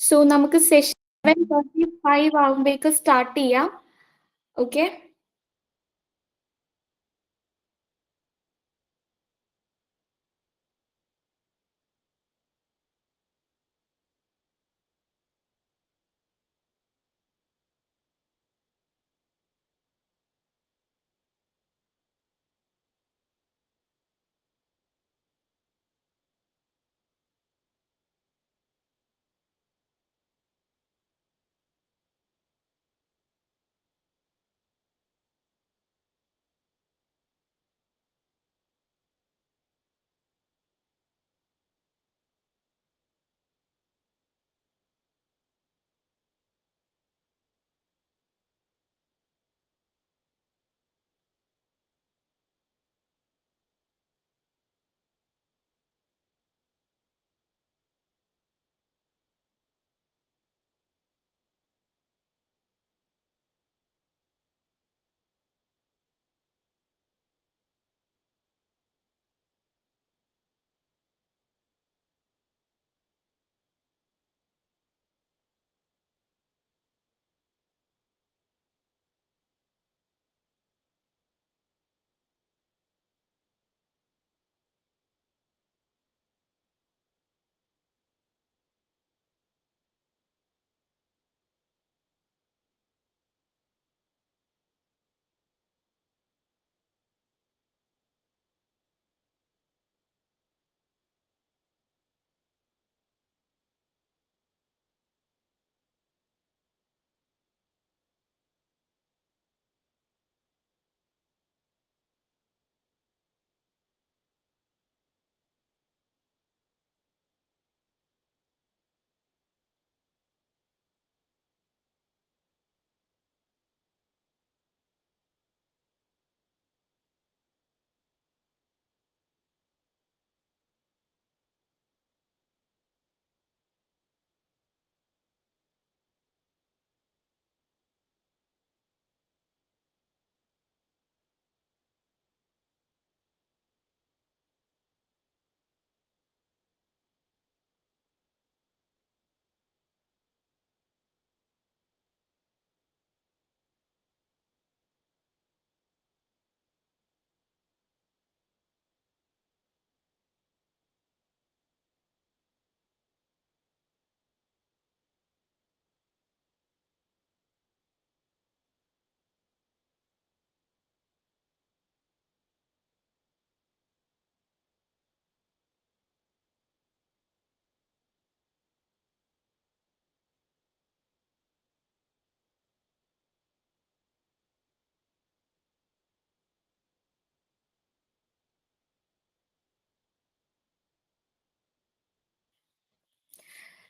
So നമുക്ക് session 7:35 ആകുമ്പോഴേക്ക് start ചെയ്യാം. Okay.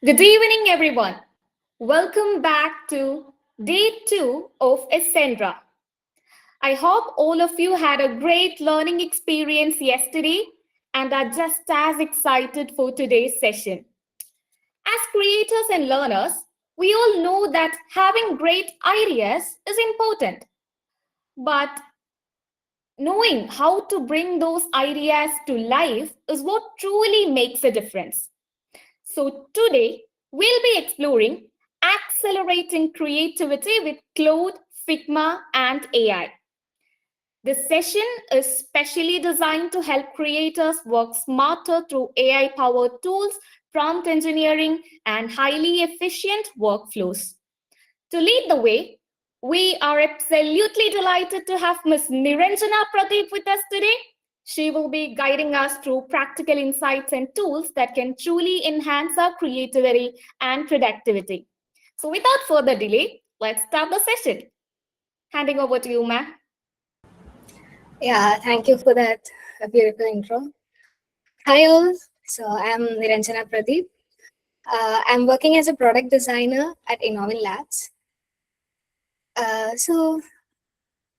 Good evening, everyone. Welcome back to day 2 of Ascendra. I hope all of you had a great learning experience yesterday and are just as excited for today's session. As creators and learners, we all know that having great ideas is important. But knowing how to bring those ideas to life is what truly makes a difference. So today, we'll be exploring accelerating creativity with Claude, Figma, and AI. This session is specially designed to help creators work smarter through AI-powered tools, prompt engineering, and highly efficient workflows. To lead the way, we are absolutely delighted to have Ms. Niranjana Pradeep with us today. She will be guiding us through practical insights and tools that can truly enhance our creativity and productivity. So without further delay, let's start the session. Handing over to you, ma'am. Yeah, thank you for that beautiful intro. Hi all, so I'm Niranjana Pradeep. I'm working as a product designer at Innovin Labs. So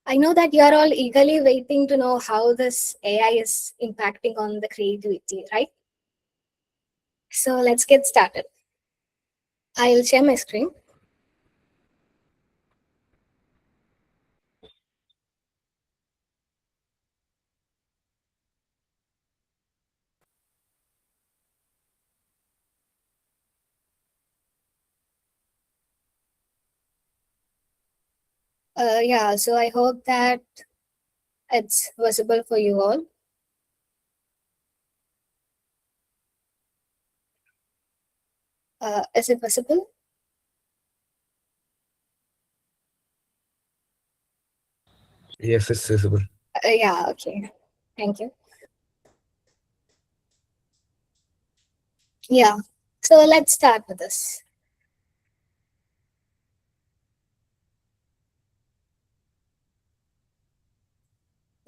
I know that you are all eagerly waiting to know how this AI is impacting on the creativity, right? So let's get started. I'll share my screen. Yeah, so I hope that it's visible for you all. Is it visible? Yes, it's visible. Yeah, okay. Thank you. Yeah, so let's start with this.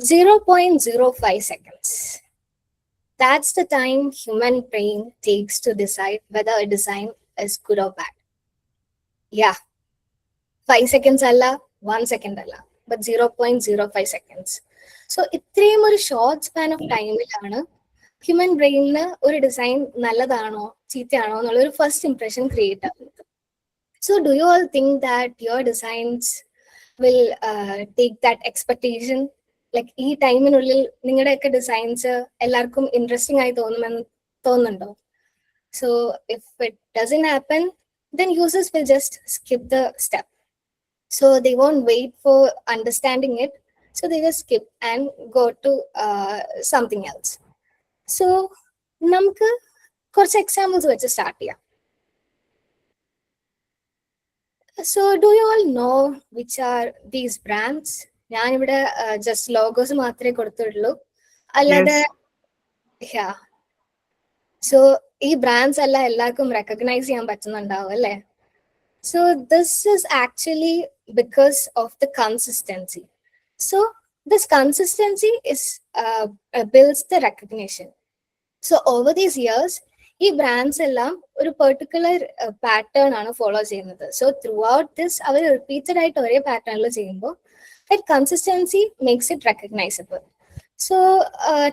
Zero 0.05 seconds. That's the time human brain takes to decide whether a design is good or bad. Yeah, 5 seconds alla, 1 second alla, but 0.05 seconds. So ഇത്രയും ഒരു short span of ടൈമിലാണ് human ബ്രെയിനിന് ഒരു design നല്ലതാണോ ചീത്തയാണോ എന്നുള്ള ഒരു first impression create ആവുന്നത്. So do you all think that your designs will take that expectation? Like ഈ ടൈമിനുള്ളിൽ നിങ്ങളുടെയൊക്കെ ഡിസൈൻസ് എല്ലാവർക്കും ഇൻട്രസ്റ്റിംഗ് ആയി തോന്നുമെന്ന് തോന്നുന്നുണ്ടോ? So if it doesn't happen, then users will just skip the step. So they won't wait for understanding it. So they just skip and go to something else. So നമുക്ക് കുറച്ച് examples വെച്ച് start ചെയ്യാം. So do you all know which are these brands? ഞാനിവിടെ just logos മാത്രമേ കൊടുത്തിട്ടുള്ളൂ, അല്ലാതെ so ഈ brands എല്ലാം എല്ലാവർക്കും റെക്കഗ്നൈസ് ചെയ്യാൻ പറ്റുന്നുണ്ടാവും അല്ലേ? So this is actually because of the consistency. So this consistency is builds the recognition. So over these years, ഈ ബ്രാൻഡ്സ് എല്ലാം ഒരു പെർട്ടിക്കുലർ പാറ്റേൺ ആണ് ഫോളോ ചെയ്യുന്നത്. സോ ത്രൂ ഔട്ട് ദിസ് അവർ റിപ്പീറ്റഡ് ആയിട്ട് ഒരേ പാറ്റേണിൽ ചെയ്യുമ്പോൾ that consistency makes it recognisable. So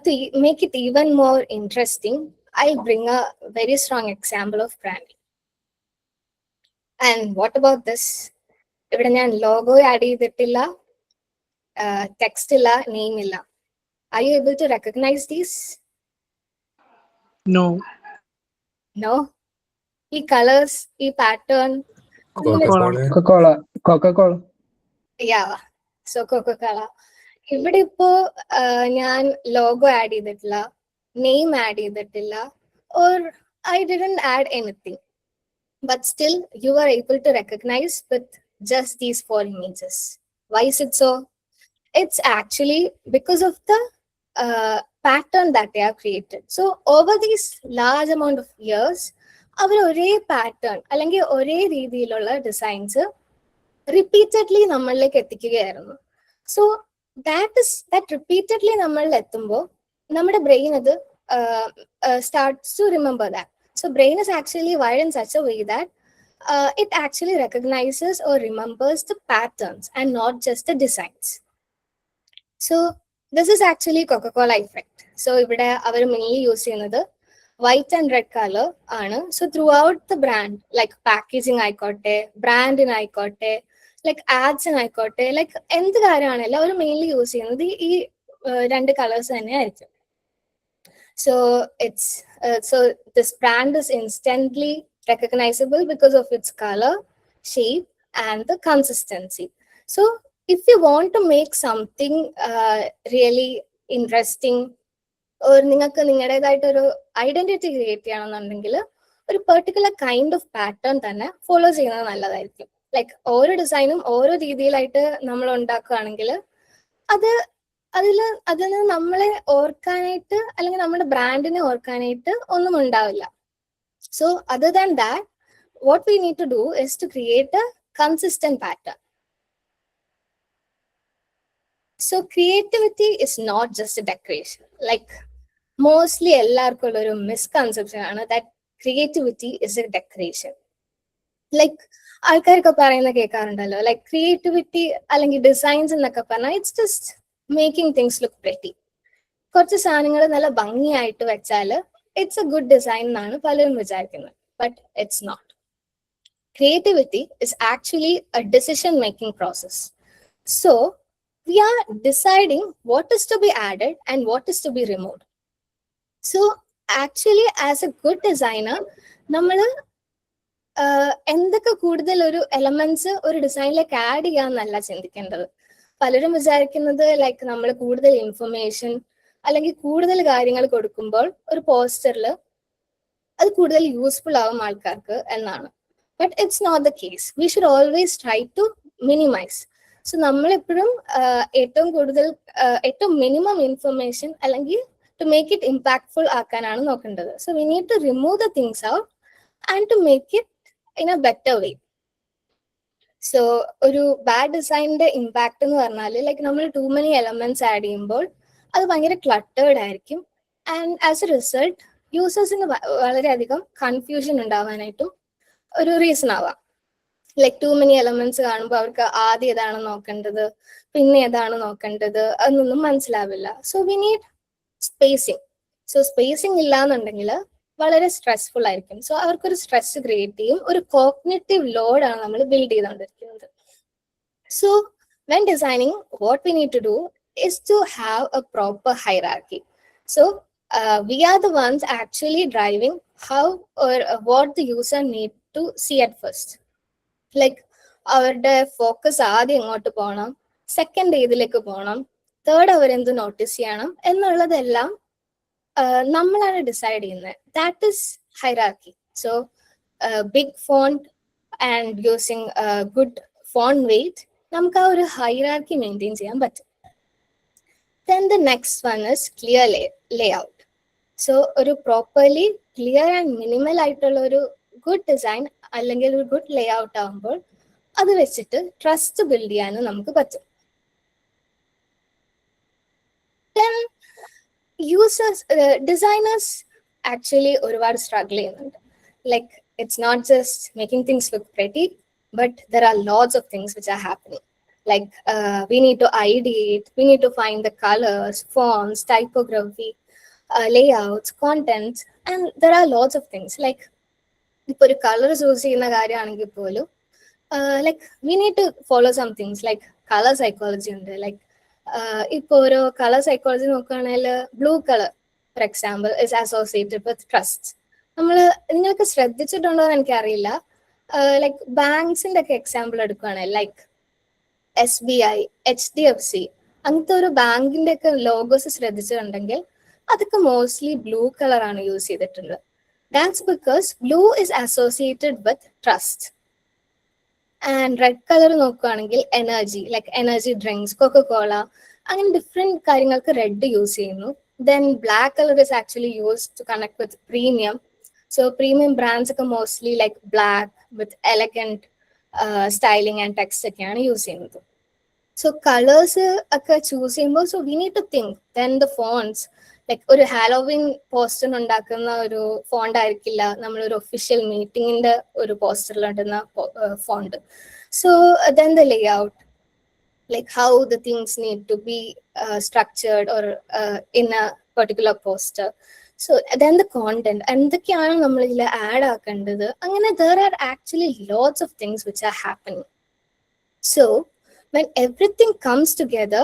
to make it even more interesting, I bring a very strong example of branding. And what about this? ഇവിടെ ഞാൻ logo add ചെയ്തിട്ടില്ല, text ഇല്ല, name ഇല്ല. Are you able to recognise these? No. No? ഈ colours, ഈ pattern, Coca-Cola. Yeah, so Coca Cola. ഇവിടെ ഇപ്പോ ഞാൻ ലോഗോ ആഡ് ചെയ്തിട്ടില്ല, നെയിം ആഡ് ചെയ്തിട്ടില്ല, or I didn't add anything. But still, you are able to recognize with just these 4 images. Why is it so? It's actually because of the pattern that they have created. So over these large amount of years, അവർ ഒരേ pattern അല്ലെങ്കിൽ ഒരേ രീതിയിലുള്ള designs repeatedly നമ്മളിലേക്ക് എത്തിക്കുകയായിരുന്നു. So that repeatedly നമ്മളിൽ എത്തുമ്പോൾ നമ്മുടെ brain അത് starts to remember that. So brain is actually wired in such a way that it actually recognizes or remembers the patterns and not just the designs. So this is actually Coca-Cola effect. So ഇവിടെ അവർ mainly use ചെയ്യുന്നത് white and red color ആണ്. So throughout the brand, like packaging ആയിക്കോട്ടെ, ബ്രാൻഡിന് ആയിക്കോട്ടെ, like ads ആയിക്കോട്ടെ, like എന്ത് കാര്യമാണെങ്കിലും അവർ mainly use ചെയ്യുന്നത് ഈ 2 കളേഴ്സ് തന്നെ ആയിരിക്കും. So it's so this brand is instantly recognizable because of its color, shape, and the consistency. So if you want to make something really interesting, or നിങ്ങൾക്ക് നിങ്ങളുടേതായിട്ടൊരു identity create ചെയ്യണമെന്നുണ്ടെങ്കിൽ ഒരു particular kind of pattern തന്നെ follow ചെയ്യുന്നത് നല്ലതായിരിക്കും. Like ഓരോ ഡിസൈനും ഓരോ രീതിയിലായിട്ട് നമ്മൾ ഉണ്ടാക്കുകയാണെങ്കിൽ അതിന് നമ്മളെ ഓർക്കാനായിട്ട് അല്ലെങ്കിൽ നമ്മുടെ ബ്രാൻഡിനെ ഓർക്കാനായിട്ട് ഒന്നും ഉണ്ടാവില്ല. So other than that, what we need to do is to create a consistent pattern. So creativity is not just a decoration. Like mostly എല്ലാവർക്കും ഉള്ള ഒരു മിസ്കൺസെപ്ഷൻ ആണ് that creativity is a decoration. Like ആൾക്കാരൊക്കെ പറയുന്ന കേൾക്കാറുണ്ടല്ലോ, like creativity അല്ലെങ്കിൽ designs എന്നൊക്കെ പറഞ്ഞാൽ it's just making things look pretty. കുറച്ച് സാധനങ്ങൾ നല്ല ഭംഗിയായിട്ട് വെച്ചാൽ ഇറ്റ്സ് എ ഗുഡ് ഡിസൈൻ എന്നാണ് പലരും വിചാരിക്കുന്നത്. But it's not. Creativity is actually a decision making process. So we are deciding what is to be added and what is to be removed. So actually as a good designer നമ്മൾ എന്തൊക്കെ കൂടുതൽ ഒരു elements ഒരു ഡിസൈനിലേക്ക് add ചെയ്യാന്നല്ല ചിന്തിക്കേണ്ടത്. പലരും വിചാരിക്കുന്നത് like നമ്മൾ കൂടുതൽ ഇൻഫർമേഷൻ അല്ലെങ്കിൽ കൂടുതൽ കാര്യങ്ങൾ കൊടുക്കുമ്പോൾ ഒരു പോസ്റ്ററിൽ അത് കൂടുതൽ യൂസ്ഫുൾ ആവും ആൾക്കാർക്ക് എന്നാണ്. But it's not the case. We should always try to minimise. So നമ്മളെപ്പോഴും ഏറ്റവും മിനിമം ഇൻഫർമേഷൻ അല്ലെങ്കിൽ ടു മേക്ക് ഇറ്റ് ഇമ്പാക്ട്ഫുൾ ആക്കാനാണ് നോക്കേണ്ടത്. So we need to remove the things out and to make it in a better way. So ഒരു bad ഡിസൈനിന്റെ impact എന്ന് പറഞ്ഞാൽ like നമ്മൾ ടു മെനി എലമെന്റ്സ് ആഡ് ചെയ്യുമ്പോൾ അത് ഭയങ്കര ക്ലട്ടേർഡ് ആയിരിക്കും. ആൻഡ് ആസ് എ റിസൾട്ട് യൂസേഴ്സിന് വളരെയധികം കൺഫ്യൂഷൻ ഉണ്ടാവാനായിട്ടും ഒരു റീസൺ ആവാം. ലൈക്ക് ടു മെനി എലമെന്റ്സ് കാണുമ്പോൾ അവർക്ക് ആദ്യം ഏതാണ് നോക്കേണ്ടത്, പിന്നെ ഏതാണ് നോക്കേണ്ടത് അതൊന്നും മനസ്സിലാവില്ല. So we need spacing. So spacing ഇല്ലാന്നുണ്ടെങ്കിൽ വളരെ സ്ട്രെസ്ഫുൾ ആയിരിക്കും. സോ അവർക്കൊരു സ്ട്രെസ് ക്രിയേറ്റ് ചെയ്യും. ഒരു കോഗ്നിറ്റീവ് ലോഡാണ് നമ്മൾ ബിൽഡ് ചെയ്തുകൊണ്ടിരിക്കുന്നത്. So when designing what we need to do is to have a proper hierarchy. So we are the ones actually driving how or what the user need to see at first. Like അവരുടെ focus ആദ്യം എങ്ങോട്ട് പോകണം, second ഏതിലേക്ക് പോകണം, third അവരെന്ത് notice ചെയ്യണം എന്നുള്ളതെല്ലാം നമ്മളാണ് decide ചെയ്യുന്നത്. That is hierarchy. So big font and using good font weight നമുക്ക് ആ ഒരു ഹൈറാർക്കി മെയിൻറ്റെയിൻ ചെയ്യാൻ പറ്റും. Then the next one is clear layout. So ഒരു properly clear and minimal ആയിട്ടുള്ള ഒരു ഗുഡ് ഡിസൈൻ അല്ലെങ്കിൽ ഒരു ഗുഡ് ലേ ഔട്ട് ആകുമ്പോൾ അത് വെച്ചിട്ട് ട്രസ്റ്റ് ബിൽഡ് ചെയ്യാനും നമുക്ക് പറ്റും. Then users, designers actually ഒരുപാട് സ്ട്രഗിൾ ചെയ്യുന്നുണ്ട്. Like it's not just making things look pretty, but there are lots of things which are happening. Like we need to ideate, we need to find the colors, fonts, typography, layouts, content, and there are lots of things. Like ipo oru color choose cheyna karyanengil polu like we need to follow some things like color psychology undu. Like ipo oru color psychology nokkanel blue color for example is associated with trust. നമ്മൾ നിങ്ങൾക്ക് ശ്രദ്ധിച്ചിട്ടുണ്ടോ എന്ന് എനിക്കറിയില്ല. Like ബാങ്ക്സിന്റെ ഒക്കെ example എടുക്കുകയാണെങ്കിൽ like SBI, HDFC അങ്ങനത്തെ ഒരു ബാങ്കിന്റെ ഒക്കെ ലോഗോസ് ശ്രദ്ധിച്ചിട്ടുണ്ടെങ്കിൽ അതൊക്കെ മോസ്റ്റ്ലി ബ്ലൂ കളർ ആണ് യൂസ് ചെയ്തിട്ടുള്ളത്. That's because blue is associated with trust. And red colour നോക്കുകയാണെങ്കിൽ energy, like energy drinks, Coca Cola അങ്ങനെ ഡിഫറെന്റ് കാര്യങ്ങൾക്ക് റെഡ് യൂസ് ചെയ്യുന്നു. Then black colour is actually use to connect with premium. So premium brands ഒക്കെ mostly like black with elegant styling and text ഒക്കെയാണ് use ചെയ്യുന്നത്. So colours ഒക്കെ choose ചെയ്യുമ്പോൾ so we need to think. Then the fonts, like ഒരു Halloween poster ഉണ്ടാക്കുന്ന ഒരു font ആയിരിക്കില്ല നമ്മളൊരു ഒഫീഷ്യൽ മീറ്റിംഗിന്റെ ഒരു പോസ്റ്ററിൽ ഇടുന്ന font. So then the layout, like how the things need to be structured or in a particular poster. So then the content, എന്തൊക്കെയാണ് നമ്മൾ ഇതിൽ ആഡ് ആക്കേണ്ടത്, അങ്ങനെ there are actually lots of things which are happening. So when everything comes together,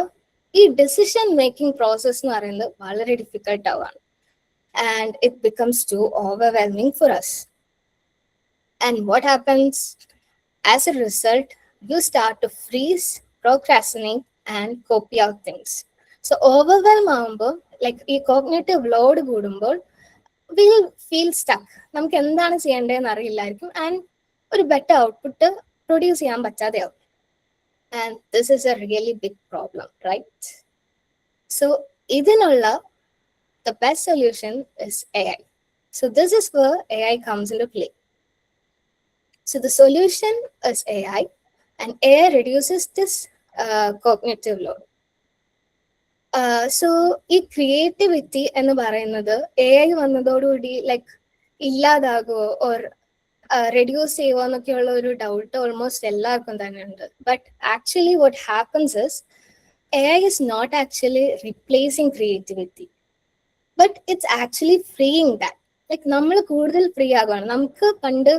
ഈ decision making process എന്ന് പറയുന്നത് വളരെ difficult ആവാണ്. And it becomes too overwhelming for us. And what happens? As a result, you start to freeze, procrastinate and copy out things. So overwhelm ആകുമ്പോൾ like ഈ cognitive load കൂടുമ്പോൾ will feel stuck. നമുക്ക് എന്താണ് ചെയ്യേണ്ടതെന്ന് അറിയില്ലായിരിക്കും and ഒരു better output produce ചെയ്യാൻ പറ്റാതെയാവും. And this is a really big problem, right? So ഇതിനുള്ള the best solution is AI. So this is where AI comes into play. So the solution is AI, and AI reduces this cognitive load. So ഈ creativity എന്ന് പറയുന്നത് AI വന്നതോടുകൂടി like ഇല്ലാതാകുമോ or reduce ചെയ്യുമോ എന്നൊക്കെയുള്ള ഒരു doubt almost എല്ലാവർക്കും തന്നെ ഉണ്ട്. But actually what happens is AI is not actually replacing creativity, but it's actually freeing that. Like നമ്മൾ കൂടുതൽ ഫ്രീ ആകുകയാണ്. നമുക്ക് പണ്ട്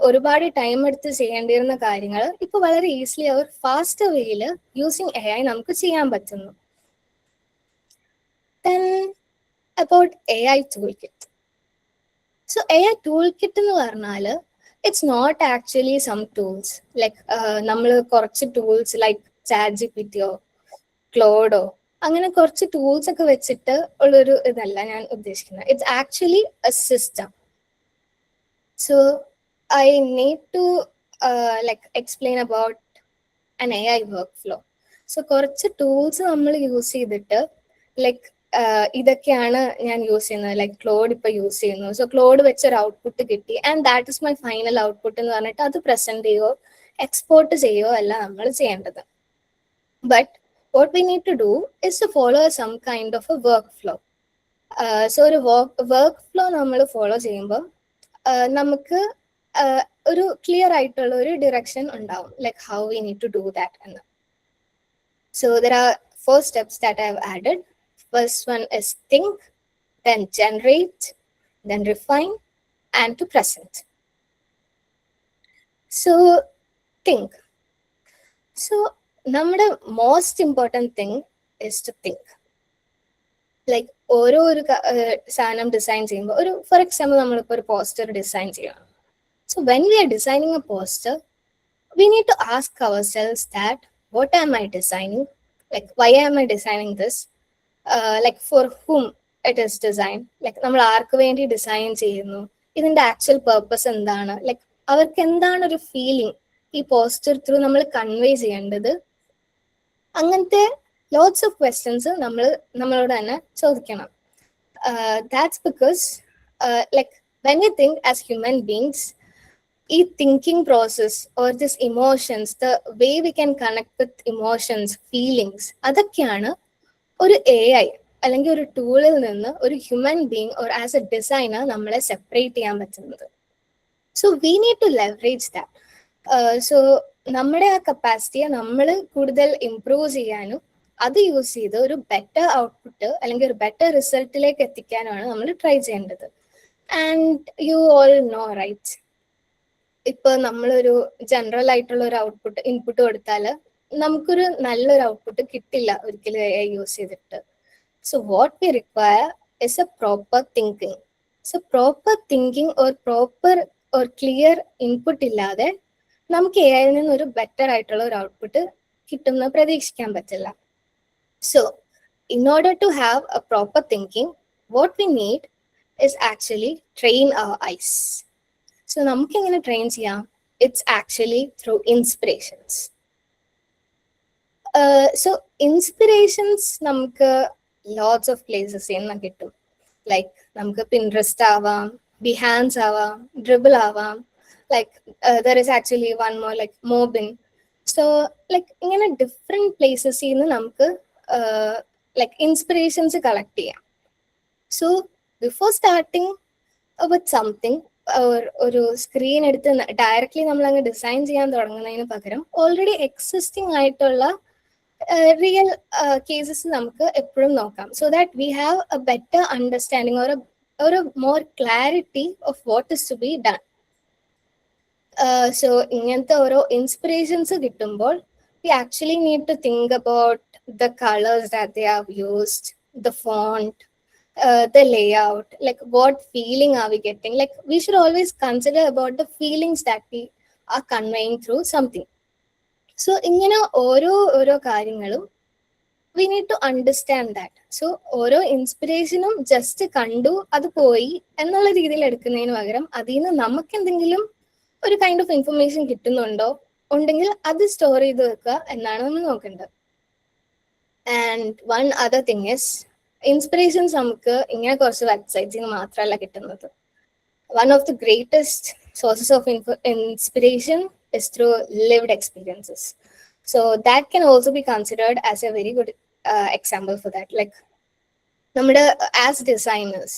ഒരുപാട് ടൈം എടുത്ത് ചെയ്യേണ്ടിയിരുന്ന കാര്യങ്ങൾ ഇപ്പൊ വളരെ ഈസിലി അവർ ഫാസ്റ്റ് വേയിൽ യൂസിങ് AI നമുക്ക് ചെയ്യാൻ പറ്റുന്നു. Then about AI toolkit. So AI toolkit എന്ന് പറഞ്ഞാൽ it's not actually some tools like നമ്മൾ കുറച്ച് ടൂൾസ് ലൈക്ക് ചാറ്റ്ജിപിറ്റിയോ ക്ലോഡോ അങ്ങനെ കുറച്ച് ടൂൾസ് ഒക്കെ വെച്ചിട്ട് ഉള്ളൊരു ഇതല്ല ഞാൻ ഉദ്ദേശിക്കുന്നത്. It's actually a system. So I need to like explain about an AI workflow. So കുറച്ച് ടൂൾസ് നമ്മൾ യൂസ് ചെയ്തിട്ട് ലൈക്ക് ഇതൊക്കെയാണ് ഞാൻ യൂസ് ചെയ്യുന്നത്. ലൈക്ക് ക്ലോഡ് ഇപ്പൊ യൂസ് ചെയ്യുന്നു. സോ ക്ലോഡ് വെച്ചൊരു ഔട്ട്പുട്ട് കിട്ടി and that is my final output എന്ന് പറഞ്ഞിട്ട് അത് പ്രസന്റ് ചെയ്യോ എക്സ്പോർട്ട് ചെയ്യോ അല്ല നമ്മൾ ചെയ്യേണ്ടത്. But what we need to do is to follow some kind of a workflow. So ഒരു workflow നമ്മൾ ഫോളോ ചെയ്യുമ്പോൾ നമുക്ക് ഒരു ക്ലിയർ ആയിട്ടുള്ള ഒരു ഡിറക്ഷൻ ഉണ്ടാവും like how we need to do that എന്ന്. So there are 4 steps that I have added. First one is think, then generate, then refine, and to present. So think. So നമ്മുടെ most important thing is to think. Like ഓരോ ഒരു സാധനം design ചെയ്യുമ്പോൾ ഒരു four example നമ്മളിപ്പോൾ ഒരു poster design ചെയ്യണം. So when we are designing a poster we need to ask ourselves that what am I designing? Like, why am I designing this? Like, for whom it is designed? Like, നമ്മൾ ആർക്ക് വേണ്ടി design ചെയ്യുന്നു, ഇതിന്റെ actual purpose എന്താണ്, like അവർക്ക് എന്താണ് ഒരു feeling ഈ poster through നമ്മൾ കൺവേ ചെയ്യേണ്ടത്. അങ്ങനത്തെ ലോട്ട്സ് ഓഫ് ക്വസ്റ്റ്യൻസ് നമ്മളോട് തന്നെ ചോദിക്കണം. That's because like when you think as human beings, ഈ thinking process or this emotions, the way we can connect with emotions, feelings, അതൊക്കെയാണ് ഒരു AI അല്ലെങ്കിൽ ഒരു ടൂളിൽ നിന്ന് ഒരു human being or as a designer നമ്മളെ സെപ്പറേറ്റ് ചെയ്യാൻ പറ്റുന്നത്. So we need to leverage that. So നമ്മുടെ ആ കപ്പാസിറ്റിയെ നമ്മൾ കൂടുതൽ ഇംപ്രൂവ് ചെയ്യാനും അത് യൂസ് ചെയ്ത് ഒരു ബെറ്റർ ഔട്ട്പുട്ട് അല്ലെങ്കിൽ ഒരു ബെറ്റർ റിസൾട്ടിലേക്ക് എത്തിക്കാനുമാണ് നമ്മൾ ട്രൈ ചെയ്യേണ്ടത്. And you all know right, ഇപ്പൊ നമ്മളൊരു ജനറൽ ആയിട്ടുള്ള ഒരു ഔട്ട്പുട്ട് ഇൻപുട്ട് കൊടുത്താൽ നമുക്കൊരു നല്ലൊരു ഔട്ട്പുട്ട് കിട്ടില്ല ഒരിക്കലും AI യൂസ് ചെയ്തിട്ട്. So what V require is A proper thinking. So proper thinking or proper or clear input ഇല്ലാതെ നമുക്ക് AI യിൽ നിന്ന് ഒരു ബെറ്റർ ആയിട്ടുള്ള ഒരു ഔട്ട്പുട്ട് കിട്ടുമെന്ന് പ്രതീക്ഷിക്കാൻ പറ്റില്ല. So in order to have a proper thinking, what we need is actually train our eyes. So നമുക്ക് എങ്ങനെ ട്രെയിൻ ചെയ്യാം? It's actually through inspirations. So inspirations നമുക്ക് ലോട്ട്സ് ഓഫ് പ്ലേസസ് നിന്ന് കിട്ടും. ലൈക്ക് നമുക്ക് പിൻട്രസ്റ്റ് ആവാം, ബിഹാൻസ് ആവാം, ഡ്രിബിൾ ആവാം, like there is actually one more like Mobin. So like ഇങ്ങനെ ഡിഫറെൻറ്റ് പ്ലേസസിൽ നിന്ന് നമുക്ക് ലൈക്ക് ഇൻസ്പിറേഷൻസ് കളക്ട് ചെയ്യാം. So before starting with something, ഒരു സ്ക്രീൻ എടുത്ത് ഡയറക്റ്റ്ലി നമ്മൾ അങ്ങ് ഡിസൈൻ ചെയ്യാൻ തുടങ്ങുന്നതിന് പകരം ഓൾറെഡി എക്സിസ്റ്റിംഗ് ആയിട്ടുള്ള റിയൽ കേസസ് നമുക്ക് എപ്പോഴും നോക്കാം. So that we have A better understanding or a more clarity of what is to be done. So ഇങ്ങനത്തെ ഓരോ ഇൻസ്പിറേഷൻസ് കിട്ടുമ്പോൾ we actually need to think about the colors that they have used, the font, the layout, like what feeling are we getting. Like we should always consider about the feelings that we are conveying through something. So ഇങ്ങനെ ഓരോ കാര്യങ്ങളും we need to understand that. So ഓരോ ഇൻസ്പിറേഷനും just കണ്ടു അത് പോയി എന്നുള്ള രീതിയിൽ എടുക്കുന്നതിന് പകരം അതിൽ നിന്ന് നമുക്ക് എന്തെങ്കിലും ഒരു കൈൻഡ് ഓഫ് ഇൻഫർമേഷൻ കിട്ടുന്നുണ്ടോ ഉണ്ടെങ്കിൽ അത് സ്റ്റോർ ചെയ്ത് വെക്കുക എന്നാണ് നമ്മൾ നോക്കേണ്ടത്. And one other thing is inspirations നമുക്ക് ഇങ്ങനെ കുറച്ച് വെബ്സൈറ്റ്സിൽ നിന്ന് മാത്രമല്ല കിട്ടുന്നത്. One of the greatest sources of inspiration is through lived experiences. So that can also be considered as a very good example for that. Like, as designers,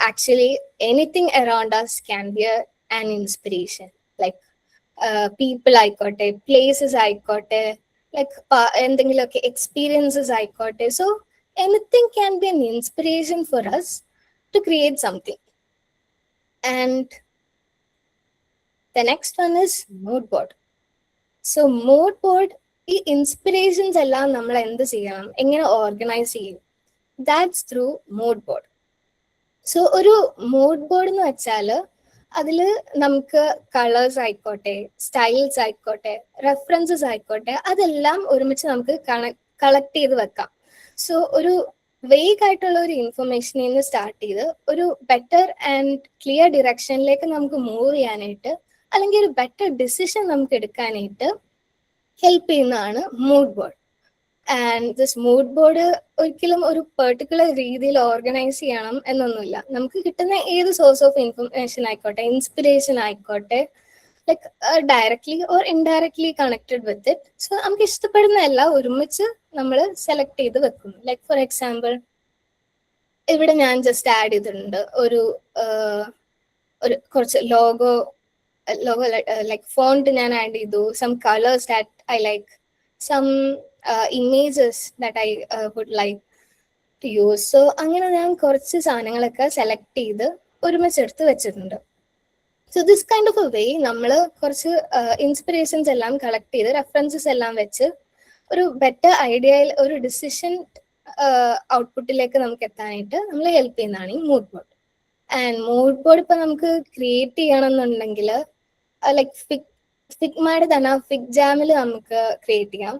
actually anything around us can be an inspiration. Like people ആയിക്കോട്ടെ, places ആയിക്കോട്ടെ, like എന്തെങ്കിലുമൊക്കെ experiences ആയിക്കോട്ടെ. So anything can be an inspiration for us to create something. And the next one is mood board. So mood board, ഈ inspirations എല്ലാം നമ്മൾ എന്ത് ചെയ്യണം, എങ്ങനെ ഓർഗനൈസ് ചെയ്യും? That's through mood board. So ഒരു മൂഡ് ബോർഡ് എന്ന് വെച്ചാൽ അതിൽ നമുക്ക് കളേഴ്സ് ആയിക്കോട്ടെ, സ്റ്റൈൽസ് ആയിക്കോട്ടെ, റെഫറൻസസ് ആയിക്കോട്ടെ, അതെല്ലാം ഒരുമിച്ച് നമുക്ക് കളക്ട് ചെയ്ത് വെക്കാം. സോ ഒരു വേഗ് ആയിട്ടുള്ള ഒരു ഇൻഫർമേഷനിൽ നിന്ന് സ്റ്റാർട്ട് ചെയ്ത് ഒരു ബെറ്റർ ആൻഡ് ക്ലിയർ ഡിറക്ഷനിലേക്ക് നമുക്ക് മൂവ് ചെയ്യാനായിട്ട്, അല്ലെങ്കിൽ ഒരു ബെറ്റർ ഡിസിഷൻ നമുക്ക് എടുക്കാനായിട്ട് ഹെൽപ്പ് ചെയ്യുന്നതാണ് mood board. And this mood board ഒരിക്കലും ഒരു പെർട്ടിക്കുലർ രീതിയിൽ ഓർഗനൈസ് ചെയ്യണം എന്നൊന്നുമില്ല. നമുക്ക് കിട്ടുന്ന ഏത് സോഴ്സ് ഓഫ് ഇൻഫർമേഷൻ ആയിക്കോട്ടെ, ഇൻസ്പിറേഷൻ ആയിക്കോട്ടെ, like directly or indirectly connected with it. So നമുക്ക് ഇഷ്ടപ്പെടുന്ന എല്ലാം ഒരുമിച്ച് നമ്മൾ സെലക്ട് ചെയ്ത് വെക്കുന്നു. ലൈക്ക് ഫോർ എക്സാമ്പിൾ, ഇവിടെ ഞാൻ ജസ്റ്റ് ആഡ് ചെയ്തിട്ടുണ്ട് ഒരു കുറച്ച് ലോഗോ ലൈക്ക് ഫോണ്ട് ഞാൻ ആഡ് ചെയ്തു, some colours that I like, some images that I would like to use. So അങ്ങനെ ഞാൻ കുറച്ച് സാധനങ്ങളൊക്കെ സെലക്ട് ചെയ്ത് ഒരുമിച്ചെടുത്ത് വെച്ചിട്ടുണ്ട്. So this kind of a way നമ്മൾ കുറച്ച് ഇൻസ്പിറേഷൻസ് എല്ലാം കളക്ട് ചെയ്ത് റെഫറൻസസ് എല്ലാം വെച്ച് ഒരു ബെറ്റർ ഐഡിയയിൽ ഒരു ഡിസിഷൻ ഔട്ട്പുട്ടിലേക്ക് നമുക്ക് എത്താനായിട്ട് നമ്മൾ ഹെൽപ്പ് ചെയ്യുന്നതാണ് ഈ mood board. And mood board ഇപ്പൊ നമുക്ക് ക്രിയേറ്റ് ചെയ്യണമെന്നുണ്ടെങ്കിൽ ലൈക്ക് ഫിഗ്മയുടെ തന്നെ ഫിഗ് ജാമിൽ നമുക്ക് ക്രിയേറ്റ് ചെയ്യാം.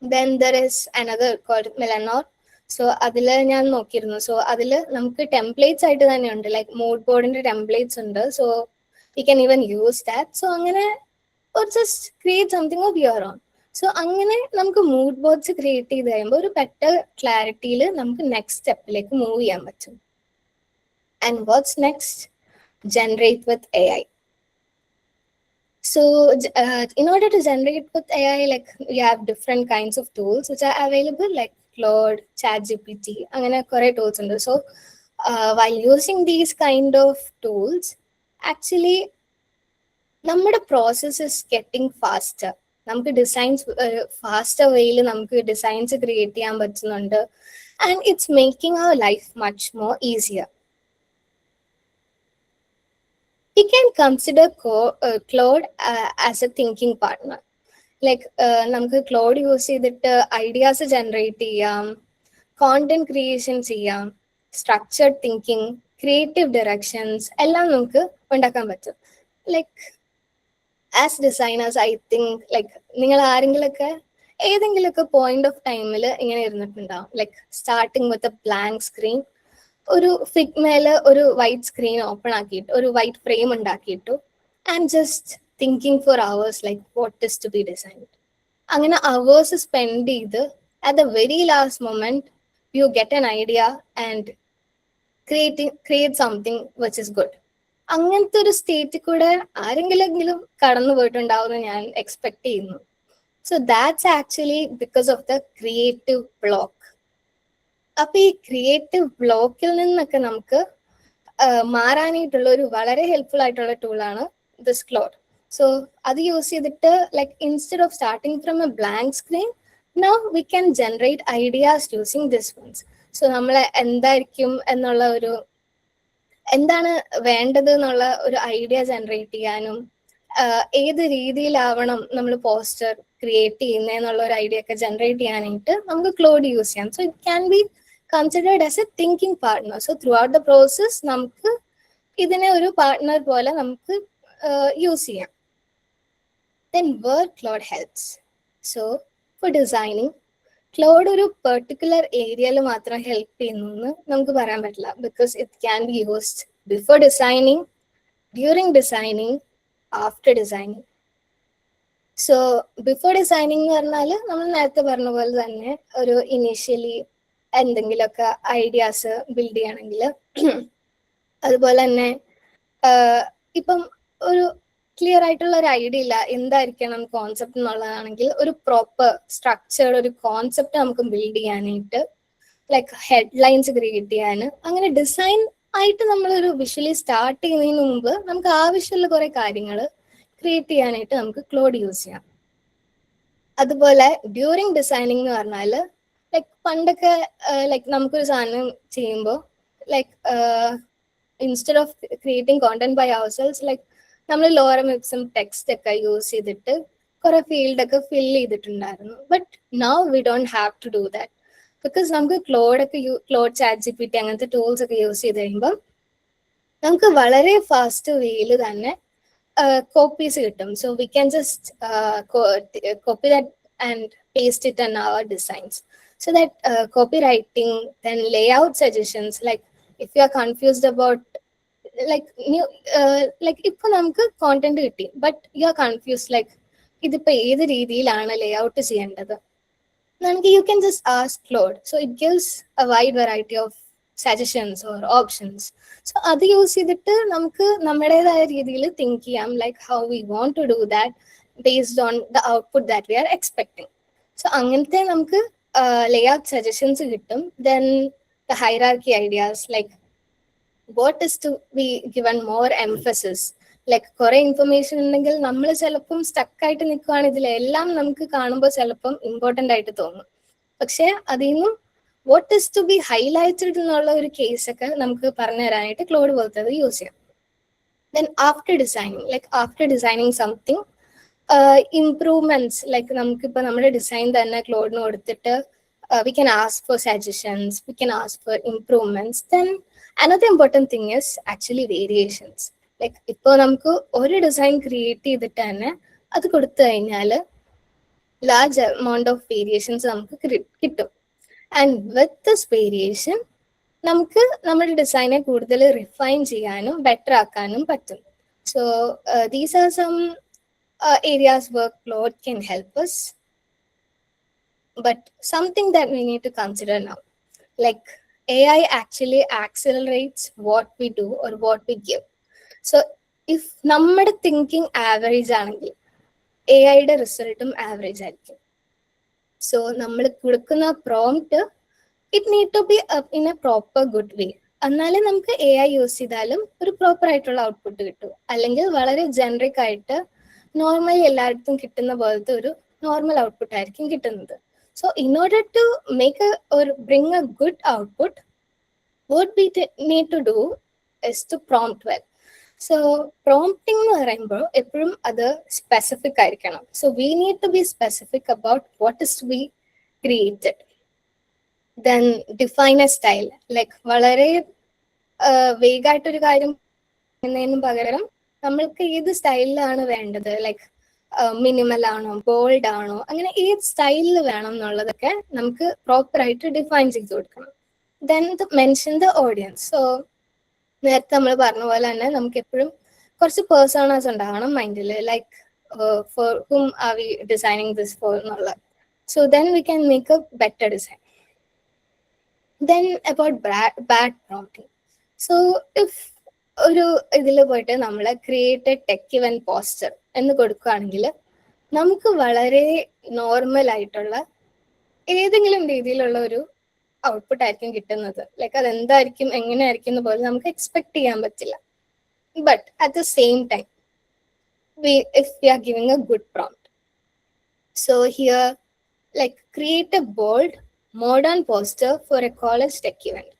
Then there is another called മെലനോർ. സോ അതിൽ ഞാൻ നോക്കിയിരുന്നു. സോ അതിൽ നമുക്ക് ടെംപ്ലേറ്റ്സ് ആയിട്ട് തന്നെ ഉണ്ട്, ലൈക്ക് മൂഡ് ബോർഡിന്റെ ടെംപ്ലേറ്റ്സ് ഉണ്ട്. So you can even use that. So അങ്ങനെ just create something of your own. So അങ്ങനെ നമുക്ക് മൂഡ് ബോർഡ്സ് ക്രിയേറ്റ് ചെയ്ത് കഴിയുമ്പോൾ ഒരു ബെറ്റർ ക്ലാരിറ്റിയിൽ നമുക്ക് നെക്സ്റ്റ് സ്റ്റെപ്പിലേക്ക് മൂവ് ചെയ്യാൻ പറ്റും. And what's next? Generate with AI. So in order to generate with AI, like we have different kinds of tools which are available, like Claude, ChatGPT, അങ്ങനെ കുറെ tools ഉണ്ട്. So while using these kind of tools, actually നമ്മുടെ process is getting faster. നമുക്ക് designs faster വേയിൽ നമുക്ക് designs create ചെയ്യാൻ പറ്റുന്നുണ്ട്. And it's making our life much more easier. We can consider Claude as a thinking partner. Like നമുക്ക് Claude use ചെയ്തിട്ട് ideas generate ചെയ്യാം, content creation ചെയ്യാം, structured thinking, creative directions എല്ലാം നമുക്ക് ഉണ്ടാക്കാൻ പറ്റും. Like as designers I think like നിങ്ങൾ ആരെങ്കിലൊക്കെ ഏതെങ്കിലുമൊക്കെ പോയിന്റ് ഓഫ് ടൈമിൽ ഇങ്ങനെ ഇരുന്നിട്ടുണ്ടാവും, like starting with a blank screen, ഒരു ഫിഗ്മയില് ഒരു വൈറ്റ് സ്ക്രീൻ ഓപ്പൺ ആക്കിയിട്ട് ഒരു വൈറ്റ് ഫ്രെയിം ഉണ്ടാക്കിയിട്ടു and just thinking for hours like what is to be designed. അങ്ങനെ അവേഴ്സ് സ്പെൻഡ് ചെയ്ത് at the very last moment you get an idea and create something which is good. അങ്ങനത്തെ ഒരു സ്റ്റേറ്റിൽ കൂടെ ആരെങ്കിലും കടന്നു പോയിട്ടുണ്ടാവുമെന്ന് ഞാൻ എക്സ്പെക്ട് ചെയ്യുന്നു. So that's actually because of the creative block. അപ്പൊ ഈ ക്രിയേറ്റീവ് ബ്ലോക്കിൽ നിന്നൊക്കെ നമുക്ക് മാറാനായിട്ടുള്ള ഒരു വളരെ ഹെൽപ്ഫുൾ ആയിട്ടുള്ള ടൂളാണ് ദിസ് ക്ലോഡ്. സോ അത് യൂസ് ചെയ്തിട്ട് like instead of starting from a blank screen, now we can generate ideas using this ones. So നമ്മൾ എന്തായിരിക്കും എന്നുള്ള ഒരു എന്താണ് വേണ്ടത് എന്നുള്ള ഒരു ഐഡിയ ജനറേറ്റ് ചെയ്യാനും ഏത് രീതിയിലാവണം നമ്മൾ പോസ്റ്റർ ക്രിയേറ്റ് ചെയ്യുന്നതെന്നുള്ള ഒരു ഐഡിയ ഒക്കെ ജനറേറ്റ് ചെയ്യാനായിട്ട് നമുക്ക് ക്ലോഡ് യൂസ് ചെയ്യാം. So it can be considered as a thinking partner. So throughout the process നമുക്ക് ഇതിനെ ഒരു പാർട്ട്ണർ പോലെ നമുക്ക് യൂസ് ചെയ്യാം. Then where Claude helps. So for designing Claude ഒരു പെർട്ടിക്കുലർ ഏരിയയിൽ മാത്രം ഹെൽപ്പ് ചെയ്യുന്നു എന്ന് നമുക്ക് പറയാൻ പറ്റില്ല. Because it can be used before designing, during designing, after designing. So before designing എന്ന് പറഞ്ഞാൽ നമ്മൾ നേരത്തെ പറഞ്ഞ പോലെ തന്നെ ഒരു ഇനീഷ്യലി എന്തെങ്കിലുമൊക്കെ ഐഡിയാസ് ബിൽഡ് ചെയ്യണമെങ്കിൽ, അതുപോലെ തന്നെ ഇപ്പം ഒരു ക്ലിയർ ആയിട്ടുള്ള ഒരു ഐഡിയ ഇല്ല എന്തായിരിക്കണം കോൺസെപ്റ്റ് എന്നുള്ളതാണെങ്കിൽ ഒരു പ്രോപ്പർ സ്ട്രക്ചേർഡ് ഒരു കോൺസെപ്റ്റ് നമുക്ക് ബിൽഡ് ചെയ്യാനായിട്ട്, ലൈക്ക് ഹെഡ്ലൈൻസ് ക്രിയേറ്റ് ചെയ്യാൻ, അങ്ങനെ ഡിസൈൻ ആയിട്ട് നമ്മളൊരു വിഷ്വലി സ്റ്റാർട്ട് ചെയ്യുന്നതിന് മുമ്പ് നമുക്ക് ആവശ്യമുള്ള കുറെ കാര്യങ്ങൾ ക്രിയേറ്റ് ചെയ്യാനായിട്ട് നമുക്ക് ക്ലോഡ് യൂസ് ചെയ്യാം. അതുപോലെ ഡ്യൂറിങ് ഡിസൈനിങ് എന്ന് പറഞ്ഞാൽ ലൈക്ക് പണ്ടൊക്കെ ലൈക്ക് നമുക്കൊരു സാധനം ചെയ്യുമ്പോൾ like instead of creating content by ourselves, like നമ്മൾ ലോറം ഇപ്സം ടെക്സ്റ്റ് ഒക്കെ യൂസ് ചെയ്തിട്ട് കുറെ ഫീൽഡ് ഒക്കെ ഫിൽ ചെയ്തിട്ടുണ്ടായിരുന്നു. But now we don't have to do that because നമുക്ക് ക്ലോഡ് ചാറ്റ് GPT അങ്ങനത്തെ ടൂൾസ് ഒക്കെ യൂസ് ചെയ്ത് കഴിയുമ്പോൾ നമുക്ക് വളരെ ഫാസ്റ്റ് വേയിൽ തന്നെ copies കിട്ടും. So we can just copy that and paste it in our designs. So that copywriting, then layout suggestions, like if you are confused about like new ഇപ്പൊ നമുക്ക് കോണ്ടന്റ് കിട്ടി, but you are confuse like ഇതിപ്പോ ഏത് രീതിയിലാണ് layout ചെയ്യേണ്ടത്, നമുക്ക് you can just ask Claude. So it gives a wide variety of suggestions or options. So അത് use ചെയ്തിട്ട് നമുക്ക് നമ്മുടേതായ രീതിയിൽ തിങ്ക് ചെയ്യാം, like how we want to do that based on the output that we are expecting. So അങ്ങനത്തെ നമുക്ക് layout suggestions കിട്ടും. Then the hierarchy ideas, like what is to be given more emphasis. Like കുറെ information ഉണ്ടെങ്കിൽ നമ്മൾ ചിലപ്പം stuck ആയിട്ട് നിൽക്കുകയാണ്, ഇതിലെല്ലാം നമുക്ക് കാണുമ്പോൾ ചിലപ്പം ഇമ്പോർട്ടൻ്റ് ആയിട്ട് തോന്നും. പക്ഷെ അതിൽ നിന്നും what is to be highlighted എന്നുള്ള ഒരു കേസൊക്കെ നമുക്ക് പറഞ്ഞു തരാനായിട്ട് ക്ലോഡ് പോലത്തത് യൂസ് ചെയ്യാം. Then after designing something, improvements, like നമുക്കിപ്പോൾ നമ്മുടെ ഡിസൈൻ തന്നെ ക്ലോഡിന് കൊടുത്തിട്ട് we can ask for suggestions, we can ask for improvements. Then another important thing is actually variations. Like ഇപ്പോൾ നമുക്ക് ഒരു ഡിസൈൻ ക്രിയേറ്റ് ചെയ്തിട്ട് തന്നെ അത് കൊടുത്തു കഴിഞ്ഞാൽ ലാർജ് എമൗണ്ട് ഓഫ് വേരിയേഷൻസ് നമുക്ക് കിട്ടും. ആൻഡ് വിത്ത് ദിസ് വേരിയേഷൻ നമുക്ക് നമ്മുടെ ഡിസൈനെ കൂടുതൽ റിഫൈൻ ചെയ്യാനും ബെറ്റർ ആക്കാനും പറ്റും. So these are some areas where Claude can help us. But something that we need to consider now, like AI actually accelerates what we do or what we give. So if നമ്മുടെ thinking average ആണെങ്കിൽ എഐയുടെ റിസൾട്ടും average ആയിരിക്കും. So നമ്മൾ കൊടുക്കുന്ന prompt it need to be in a proper good way. എന്നാലും നമുക്ക് A I use ചെയ്താലും ഒരു പ്രോപ്പർ ആയിട്ടുള്ള ഔട്ട്പുട്ട് കിട്ടും. അല്ലെങ്കിൽ വളരെ ജനറിക് ആയിട്ട് നോർമലി എല്ലായിടത്തും കിട്ടുന്ന പോലത്തെ ഒരു നോർമൽ ഔട്ട്പുട്ട് ആയിരിക്കും കിട്ടുന്നത്. So in order to make or bring a good output, what we need to do is to prompt well. So prompting എന്ന് പറയുമ്പോൾ എപ്പോഴും അത് സ്പെസിഫിക് ആയിരിക്കണം. So we need to be specific about what is to be created. Then define a style. Like വളരെ വേഗമായിട്ടൊരു കാര്യം എന്നതിന് പകരം നമ്മൾക്ക് ഏത് സ്റ്റൈലിലാണ് വേണ്ടത്, ലൈക്ക് മിനിമൽ ആണോ ബോൾഡ് ആണോ, അങ്ങനെ ഏത് സ്റ്റൈലിൽ വേണം എന്നുള്ളതൊക്കെ നമുക്ക് പ്രോപ്പർ ആയിട്ട് ഡിഫൈൻ ചെയ്ത് കൊടുക്കണം. Then mention the audience. So നേരത്തെ നമ്മൾ പറഞ്ഞ പോലെ തന്നെ നമുക്ക് എപ്പോഴും കുറച്ച് പേഴ്സോണാസ് ഉണ്ടാവണം മൈൻഡിൽ, like for whom are we designing this for എന്നുള്ള. So then we can make a better design. Then about bad prompting. So if ഒരു ഇതിൽ പോയിട്ട് നമ്മൾ ക്രിയേറ്റ് ടെക് ഇവന്റ് പോസ്റ്റർ എന്ന് കൊടുക്കുകയാണെങ്കിൽ നമുക്ക് വളരെ നോർമൽ ആയിട്ടുള്ള ഏതെങ്കിലും രീതിയിലുള്ള ഒരു ഔട്ട്പുട്ട് ആയിരിക്കും കിട്ടുന്നത്. ലൈക്ക് അതെന്തായിരിക്കും എങ്ങനെയായിരിക്കും എന്ന് പോലും നമുക്ക് എക്സ്പെക്ട് ചെയ്യാൻ പറ്റില്ല. But at the same time if we are giving a good prompt. So here, like create a bold, modern poster for a college tech event.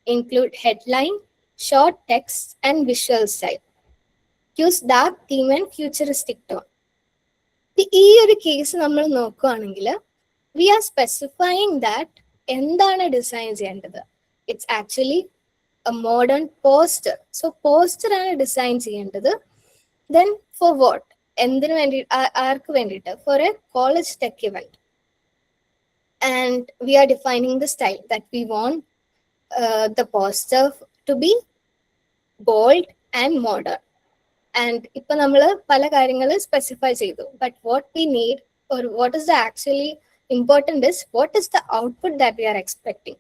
Include headline, short text and visual style. Use dark theme and futuristic tone. ഈ ഒരു case നമ്മൾ നോക്കുകയാണെങ്കിൽ we are specifying that എന്താണ് design ചെയ്യേണ്ടത്. It's actually a modern poster. So poster ആണ് design ചെയ്യേണ്ടത്. Then for what, എന്തിനു വേണ്ടി, ആർക്ക് വേണ്ടിയിട്ട്, for a college tech event. And we are defining the style that we want the poster to be bold and modern. And ഇപ്പൊ നമ്മൾ പല കാര്യങ്ങൾ സ്പെസിഫൈ ചെയ്തു. But what we need or what is the actually important is what is the output that we are expecting.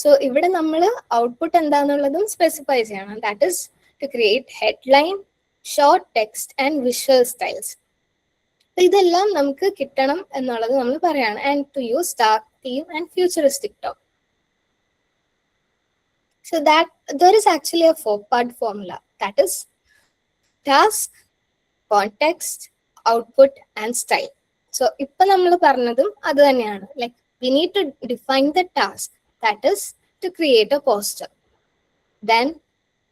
So ഇവിടെ നമ്മൾ output എന്താന്നുള്ളതും specify ചെയ്യണം. That is to create headline, short text and visual styles. ഇതെല്ലാം നമുക്ക് കിട്ടണം എന്നുള്ളത് നമ്മൾ പറയാണ്. And to use dark theme and futuristic tone. So that there is actually a 4-part formula, that is task, context, output and style. So ipo nammal parnadum adu thaneyanu. Like we need to define the task, that is to create a poster. Then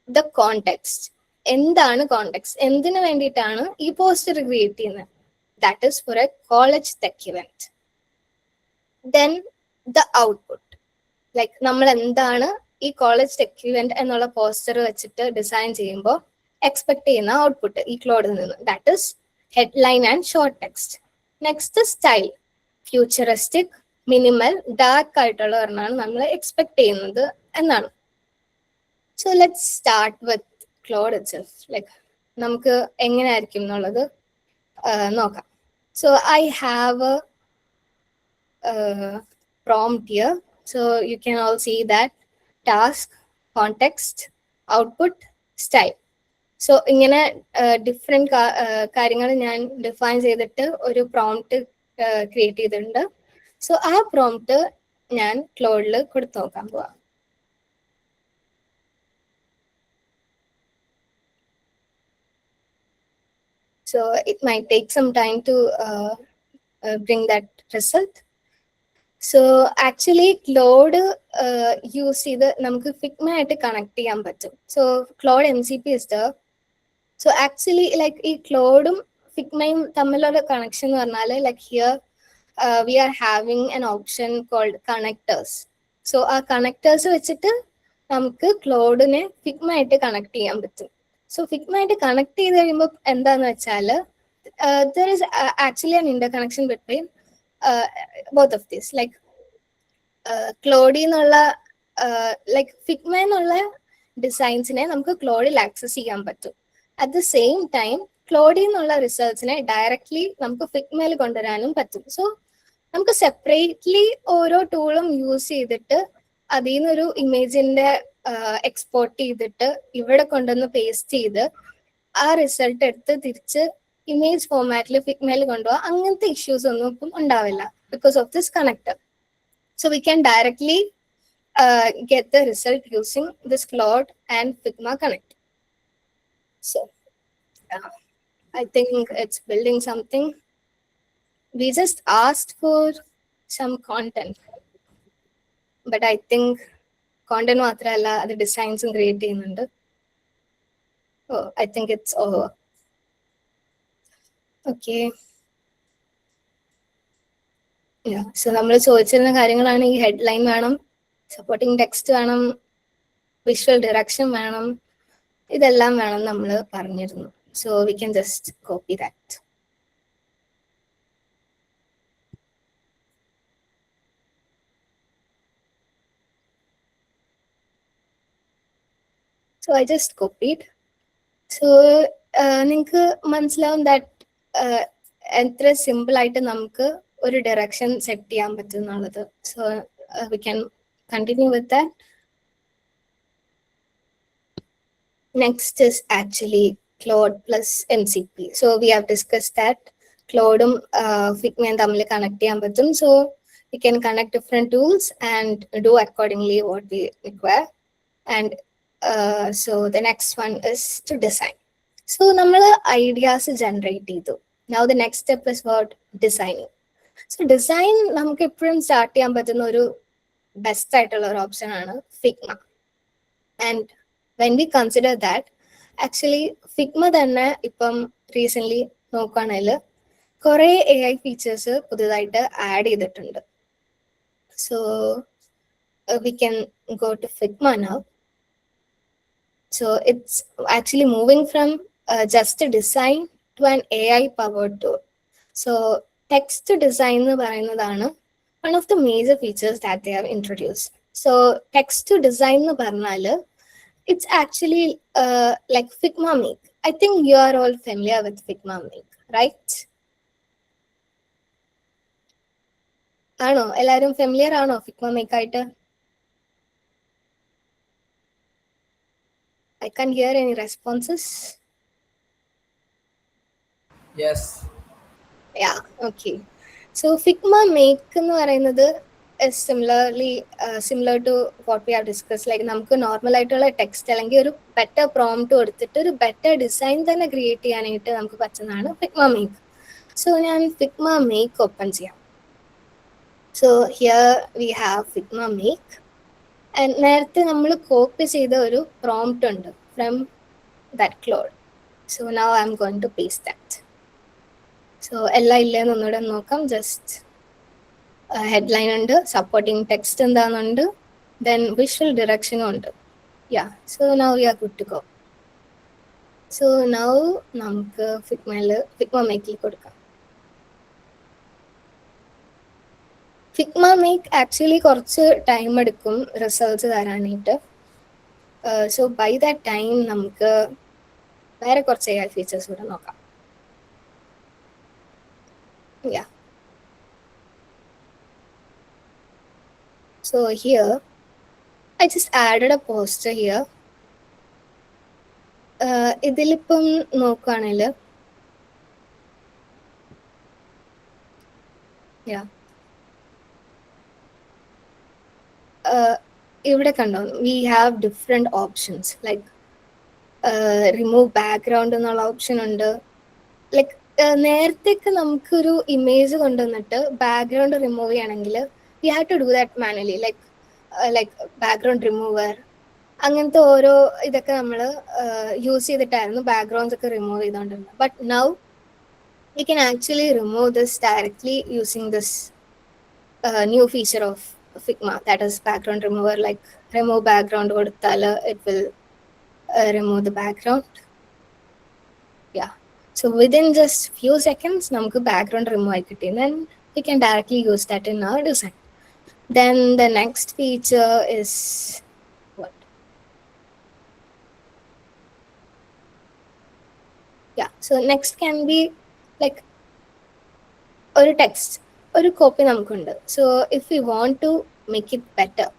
the context. Endana context, endinu vendittanu ee poster create cheyyunne, that is for a college tech event. Then the output, like നമ്മൾ എന്താണ് ഈ college ടെക്യുവന്റ് എന്നുള്ള poster വെച്ചിട്ട് design ചെയ്യുമ്പോൾ expect ചെയ്യുന്ന output ഈ ക്ലോഡിൽ നിന്ന്, that is headline and short text. Next style, futuristic, minimal, dark ആയിട്ടുള്ള ഒരെണ്ണമാണ് നമ്മൾ എക്സ്പെക്ട് ചെയ്യുന്നത് എന്നാണ്. So let's start with Claude itself. Like നമുക്ക് എങ്ങനെയായിരിക്കും എന്നുള്ളത് നോക്കാം. So I have A prompt here. So you can all see that task, context, output, style. So ഇങ്ങനെ different കാര്യങ്ങൾ ഞാൻ ഡിഫൈൻ ചെയ്തിട്ട് ഒരു പ്രോംപ്റ്റ് ക്രിയേറ്റ് ചെയ്തിട്ടുണ്ട്. സോ ആ പ്രോംപ്റ്റ് ഞാൻ ക്ലോഡിൽ കൊടുത്തു നോക്കാൻ പോവാം. So it might take some time to bring that result. So actually Claude use ചെയ്ത് നമുക്ക് ഫിഗ്മ ആയിട്ട് കണക്ട് ചെയ്യാൻ പറ്റും. So Claude MCP is the, so actually like ഈ ക്ലോഡും ഫിഗ്മയും തമ്മിലുള്ള കണക്ഷൻ എന്ന് പറഞ്ഞാൽ like here we are having an option called connectors. So ആ കണക്ടേഴ്സ് വെച്ചിട്ട് നമുക്ക് ക്ലോഡിനെ ഫിഗ്മ ആയിട്ട് കണക്ട് ചെയ്യാൻ പറ്റും. സോ ഫിഗ്മ ആയിട്ട് കണക്ട് ചെയ്ത് കഴിയുമ്പോൾ എന്താന്ന് വെച്ചാൽ there is actually an Inter connection between both of these. Like Claude എന്നുള്ള ലൈക്ക് ഫിഗ്മ എന്നുള്ള ഡിസൈൻസിനെ നമുക്ക് ക്ലോഡിൽ ആക്സസ് ചെയ്യാൻ പറ്റും. At the same time Claude എന്നുള്ള റിസൾട്ട്സിനെ ഡയറക്ട്ലി നമുക്ക് ഫിഗ്മയിൽ കൊണ്ടുവരാനും പറ്റും. സോ നമുക്ക് സെപ്പറേറ്റ്ലി ഓരോ ടൂളും യൂസ് ചെയ്തിട്ട് അതിൽ നിന്നൊരു ഇമേജിന്റെ എക്സ്പോർട്ട് ചെയ്തിട്ട് ഇവിടെ കൊണ്ടുവന്ന് പേസ്റ്റ് ചെയ്ത് ആ റിസൾട്ട് എടുത്ത് തിരിച്ച് ഇമേജ് ഫോർമാറ്റിൽ ഫിഗ്മയിൽ കൊണ്ടുപോകാം. അങ്ങനത്തെ ഇഷ്യൂസ് ഒന്നും ഇപ്പം ഉണ്ടാവില്ല because of this connector. So we can directly get the result using this Claude and Figma connect. So I think it's building something. We just asked for some content, but I think content മാത്രമല്ല അത് ഡിസൈൻസും create ചെയ്യുന്നുണ്ട്. Oh, I think it's over. Okay. Yeah, so നമ്മൾ ചോദിച്ചിരുന്ന കാര്യങ്ങളാണ് ഈ headline വേണം, supporting text വേണം, visual direction വേണം, ഇതെല്ലാം വേണം നമ്മൾ പറഞ്ഞിരുന്നു. So we can just copy that. So I just copied. So നിങ്ങൾക്ക് മനസ്സിലാവും ദാറ്റ് എത്ര സിമ്പിൾ ആയിട്ട് നമുക്ക് ഒരു ഡയറക്ഷൻ സെറ്റ് ചെയ്യാൻ പറ്റും എന്നുള്ളത്. So we can continue with that. Next is actually Claude plus MCP. So we have discussed that Claude Figma തമ്മിൽ connect ചെയ്യാൻ പറ്റും. So we can connect different tools and do accordingly what we require. And so the next one is to design. So നമ്മൾ ideas generate ചെയ്തു. Now the next step is about designing. So design നമുക്ക് എപ്പോഴും start ചെയ്യാൻ പറ്റുന്ന ഒരു best ആയിട്ടുള്ള ഒരു option ആണ് Figma. And when we consider that actually Figma തന്നെ ഇപ്പം റീസെന്റ് നോക്കുകയാണെങ്കിൽ കുറെ AI ഫീച്ചേഴ്സ് പുതിയതായിട്ട് ആഡ് ചെയ്തിട്ടുണ്ട്. So we can go to Figma now. So it's actually moving from just design to an AI powered tool. So text design എന്ന് പറയുന്നതാണ് one of the major features that they have introduced. So text to design nu parnal, it's actually like Figma Make. I think you are all familiar with Figma Make, right? Ano ellarum familiar ano Figma Make aite? I can't hear any responses. Yes. Yeah, okay. So Figma Make എന്ന് പറയുന്നത് is similar to what we have discussed. Like നമുക്ക് normal ആയിട്ടുള്ള text അല്ലെങ്കിൽ ഒരു better prompt കൊടുത്തിട്ട് ഒരു better design തന്നെ create ചെയ്യാനായിട്ട് നമുക്ക് പറ്റുന്നതാണ് Figma Make. സോ ഞാൻ Figma Make ഓപ്പൺ ചെയ്യാം. So here we have Figma Make. And നേരത്തെ നമ്മൾ കോപ്പി ചെയ്ത ഒരു പ്രോംപ്റ്റ് ഉണ്ട് from that Claude. So now I'm going to paste that. So എല്ലാം ഇല്ലെന്ന് ഒന്നുകൂടെ നോക്കാം. ജസ്റ്റ് ഹെഡ്ലൈൻ ഉണ്ട്, സപ്പോർട്ടിംഗ് ടെക്സ്റ്റ് എന്താണെന്നുണ്ട്, then visual direction ഉണ്ട്. Yeah, so now we are good to go. So now നമുക്ക് ഫിഗ്മ മേക്കിൽ കൊടുക്കാം. ഫിഗ്മ മേക്ക് ആക്ച്വലി കുറച്ച് ടൈം എടുക്കും റിസൾട്ട്സ് തരാനായിട്ട്. സോ ബൈ ദാറ്റ് ടൈം നമുക്ക് വേറെ കുറച്ച് AI ഫീച്ചേഴ്സ് കൂടെ നോക്കാം. Yeah. So here, I just added a poster here. ഇതിലിപ്പം നോക്കുകയാണെങ്കിൽ ഇവിടെ കണ്ടോ, we have different options like remove background എന്നുള്ള ഓപ്ഷൻ ഉണ്ട്. ലൈക്ക് നേരത്തേക്ക് നമുക്കൊരു ഇമേജ് കൊണ്ടുവന്നിട്ട് ബാക്ക്ഗ്രൗണ്ട് റിമൂവ് ചെയ്യണമെങ്കിൽ we have to do that manually, like background remover അങ്ങനത്തെ ഓരോ ഇതൊക്കെ നമ്മൾ യൂസ് ചെയ്തിട്ടായിരുന്നു ബാക്ക്ഗ്രൗണ്ട്സ് ഒക്കെ റിമൂവ് ചെയ്തുകൊണ്ടിരുന്നത്. But now we can actually remove this directly using this new feature of Figma, that is background remover. Like remove background കൊടുത്താൽ it will remove the background. Yeah, so within just few seconds നമുക്ക് background remove ആയി കിട്ടി. Then we can directly use that in our design. Then the next feature is what? Yeah, so next can be like ഒരു text, ഒരു copy നമുക്കുണ്ട്. So if you want to make it better,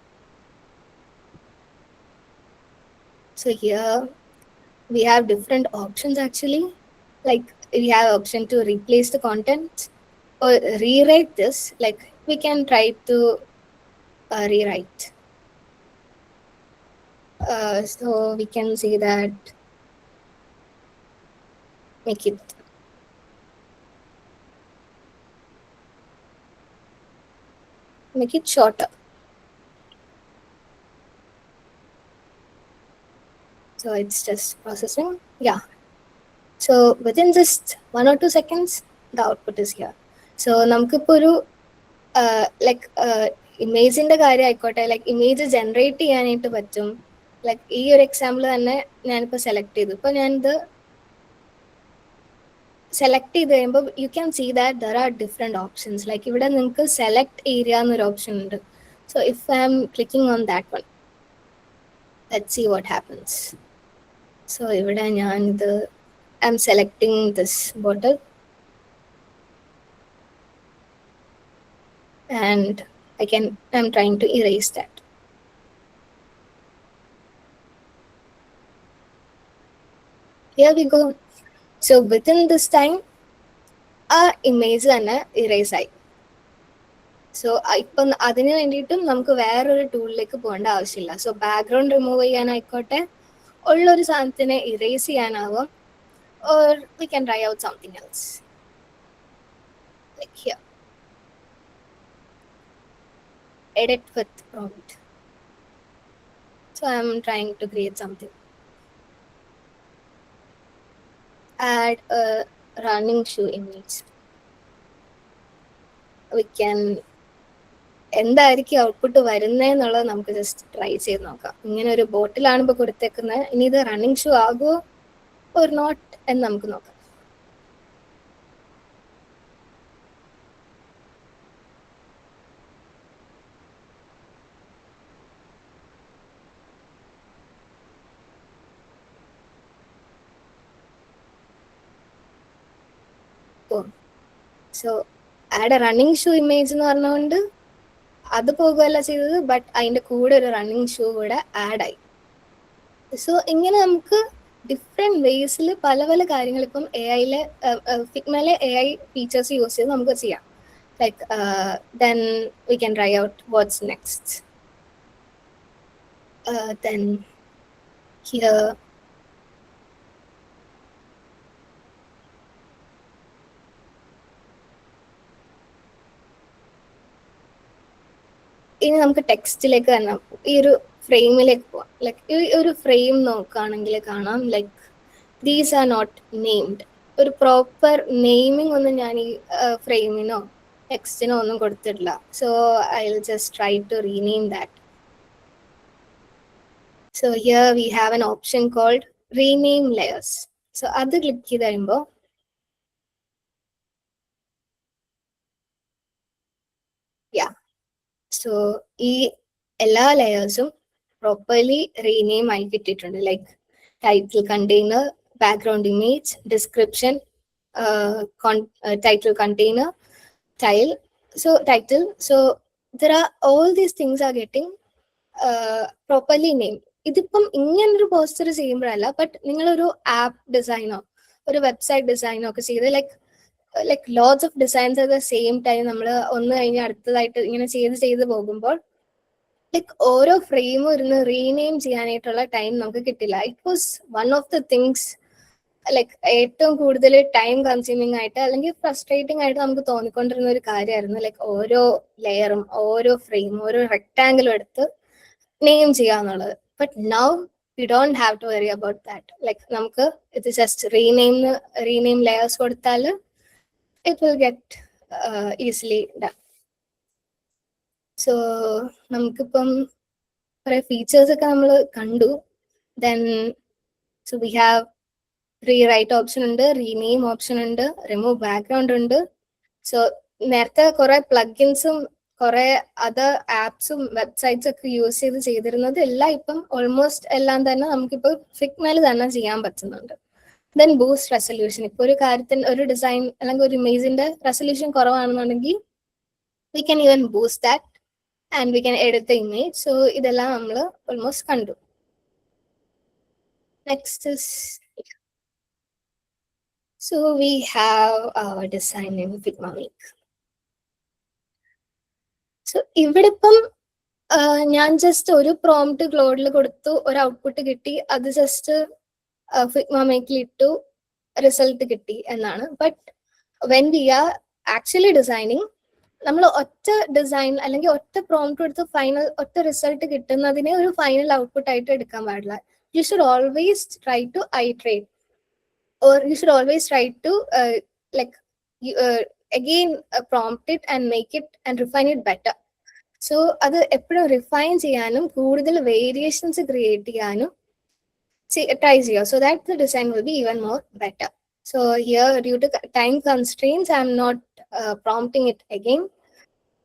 so here we have different options actually. Like we have option to replace the content or rewrite this. Like we can try to rewrite. So we can say that make it shorter. So it's just processing. Yeah. So within just 1 or 2 seconds, the output is here. So നമുക്കിപ്പോൾ ഒരു like ഇമേജിൻ്റെ കാര്യം ആയിക്കോട്ടെ, like image generate ചെയ്യാനായിട്ട് പറ്റും. Like ഈ ഒരു example തന്നെ ഞാനിപ്പോൾ സെലക്ട് ചെയ്തു. ഇപ്പോൾ ഞാനിത് സെലക്ട് ചെയ്ത് കഴിയുമ്പോൾ you can see that there are different options. Like ഇവിടെ നിങ്ങൾക്ക് സെലക്ട് ഏരിയ എന്നൊരു ഓപ്ഷൻ ഉണ്ട്. So if I am clicking on that one, let's see what happens. So ഇവിടെ ഞാനിത് I am selecting this bottle and I'm trying to erase that. Here we go. So within this time, our image തന്നെ erase ആയി. So ഇപ്പം അതിന് വേണ്ടിയിട്ടും നമുക്ക് വേറൊരു ടൂളിലേക്ക് പോകേണ്ട ആവശ്യമില്ല. സോ ബാക്ക്ഗ്രൗണ്ട് റിമൂവ് ചെയ്യാനായിക്കോട്ടെ, ഉള്ളൊരു സാധനത്തിനെ erase ചെയ്യാനാവാം, or we can try out something else. Like here. Edit with prompt. So I'm trying to create something. Add a running shoe image. We can എന്തായിരിക്കും ഔട്ട്പുട്ട് വരുന്നതെന്നുള്ളത് നമുക്ക് ജസ്റ്റ് ട്രൈ ചെയ്ത് നോക്കാം. ഇങ്ങനെ ഒരു ബോട്ടിലാണ് ഇപ്പോൾ കൊടുത്തേക്കുന്നത്. ഇനി ഇത് റണ്ണിങ് ഷൂ ആകുമോ ഓർ നോട്ട് എന്ന് നമുക്ക് നോക്കാം. So add A running shoe image എന്ന് പറഞ്ഞുകൊണ്ട് അത് പോകുകയല്ല ചെയ്തത്, ബട്ട് അതിൻ്റെ കൂടെ ഒരു റണ്ണിങ് ഷൂ കൂടെ ആഡായി. സോ ഇങ്ങനെ നമുക്ക് ഡിഫറെൻറ്റ് വേസിൽ പല പല കാര്യങ്ങൾ ഇപ്പം എഐയിലെ ഫിഗ്മയിലെ AI ഫീച്ചേഴ്സ് യൂസ് ചെയ്ത് നമുക്ക് ചെയ്യാം. Like then we can try out what's next. Then here ഇനി നമുക്ക് ടെക്സ്റ്റിലേക്ക് തന്നെ ഈ ഒരു ഫ്രെയിമിലേക്ക് പോവാം. ലൈക്ക് ഈ ഒരു ഫ്രെയിം നോക്കുകയാണെങ്കിൽ കാണാം, like these are not named. ഒരു പ്രോപ്പർ നെയിമിംഗ് ഒന്നും ഞാൻ ഈ ഫ്രെയിമിനോ ടെക്സ്റ്റിനോ ഒന്നും കൊടുത്തിട്ടില്ല. So I will just try to rename that. So here we have an option called rename layers. So അത് ക്ലിക്ക് ചെയ്ത് കഴിയുമ്പോൾ സോ ഈ എല്ലാ ലെയേഴ്സും പ്രോപ്പർലി റീനെയിം ആയി കിട്ടിയിട്ടുണ്ട്. Like title container, background image, description, title container, title. So there are all these things are getting properly named. ഇതിപ്പം ഇങ്ങനൊരു poster ചെയ്യുമ്പോഴല്ല, but നിങ്ങളൊരു ആപ്പ് ഡിസൈനോ ഒരു വെബ്സൈറ്റ് ഡിസൈനോ ഒക്കെ ചെയ്ത് like lots of designs at the same time നമ്മൾ ഒന്ന് കഴിഞ്ഞ് അടുത്തതായിട്ട് ഇങ്ങനെ ചെയ്ത് പോകുമ്പോൾ ലൈക്ക് ഓരോ ഫ്രെയിമും ഇരുന്ന് റീനെയിം ചെയ്യാനായിട്ടുള്ള ടൈം നമുക്ക് കിട്ടില്ല. It was one of the things like ഏറ്റവും കൂടുതൽ ടൈം കൺസ്യൂമിങ് ആയിട്ട് അല്ലെങ്കിൽ ഫ്രസ്ട്രേറ്റിംഗ് ആയിട്ട് നമുക്ക് തോന്നിക്കൊണ്ടിരുന്ന ഒരു കാര്യമായിരുന്നു. ലൈക്ക് ഓരോ ലെയറും ഓരോ ഫ്രെയിമും ഓരോ റെക്ടാങ്കിളും എടുത്ത് നെയിം ചെയ്യാന്നുള്ളത്. But now we don't have to worry about that. Like നമുക്ക് ഇത് ജസ്റ്റ് റീനെയിം ലെയേഴ്സ് കൊടുത്താൽ it will get easily done. So നമുക്കിപ്പം കുറെ ഫീച്ചേഴ്സ് ഒക്കെ നമ്മൾ കണ്ടു. Then so we have rewrite option ഉണ്ട്, റീനെയിം ഓപ്ഷൻ ഉണ്ട്, റിമൂവ് ബാക്ക്ഗ്രൗണ്ട് ഉണ്ട്. സോ നേരത്തെ കുറെ പ്ലഗിൻസും കുറെ അതർ ആപ്സും വെബ്സൈറ്റ്സ് ഒക്കെ യൂസ് ചെയ്തിരുന്നത് എല്ലാം ഇപ്പം ഓൾമോസ്റ്റ് എല്ലാം തന്നെ നമുക്കിപ്പോൾ ഫിഗ്മയിൽ തന്നെ ചെയ്യാൻ പറ്റുന്നുണ്ട്. Then boost resolution. ഇപ്പൊ ഒരു കാര്യത്തിന് ഒരു ഡിസൈൻ അല്ലെങ്കിൽ ഒരു ഇമേജിന്റെ റെസൊല്യൂഷൻ കുറവാണെന്നുണ്ടെങ്കിൽ we can even boost that and we can edit the image. So ഇതെല്ലാം നമ്മൾ ഓൾമോസ്റ്റ് കണ്ടു. Next is so we have our design in Figma Make. So ഇവിടെ ഇപ്പം ഞാൻ ജസ്റ്റ് ഒരു പ്രോംപ്റ്റ് ക്ലോഡിൽ കൊടുത്തു, ഒരു ഔട്ട്പുട്ട് കിട്ടി, അത് ജസ്റ്റ് ഫിഗ്മ മേക്കിൽ ഇട്ടു, റിസൾട്ട് കിട്ടി എന്നാണ്. But when we are actually designing, നമ്മൾ ഒറ്റ ഡിസൈൻ അല്ലെങ്കിൽ ഒറ്റ പ്രോംപ്റ്റ് കൊടുത്ത് ഫൈനൽ ഒറ്റ റിസൾട്ട് കിട്ടുന്നതിനെ ഒരു ഫൈനൽ ഔട്ട്പുട്ട് ആയിട്ട് എടുക്കാൻ പാടില്ല. You should always try to iterate, or you should always try to again prompt it and make it and refine it better. So അത് എപ്പോഴും റിഫൈൻ ചെയ്യാനും കൂടുതൽ വേരിയേഷൻസ് ക്രിയേറ്റ് ചെയ്യാനും ട്രൈ ചെയ്യുക, so that the design will be even more better. So here, due to time constraints, I'm not prompting it again.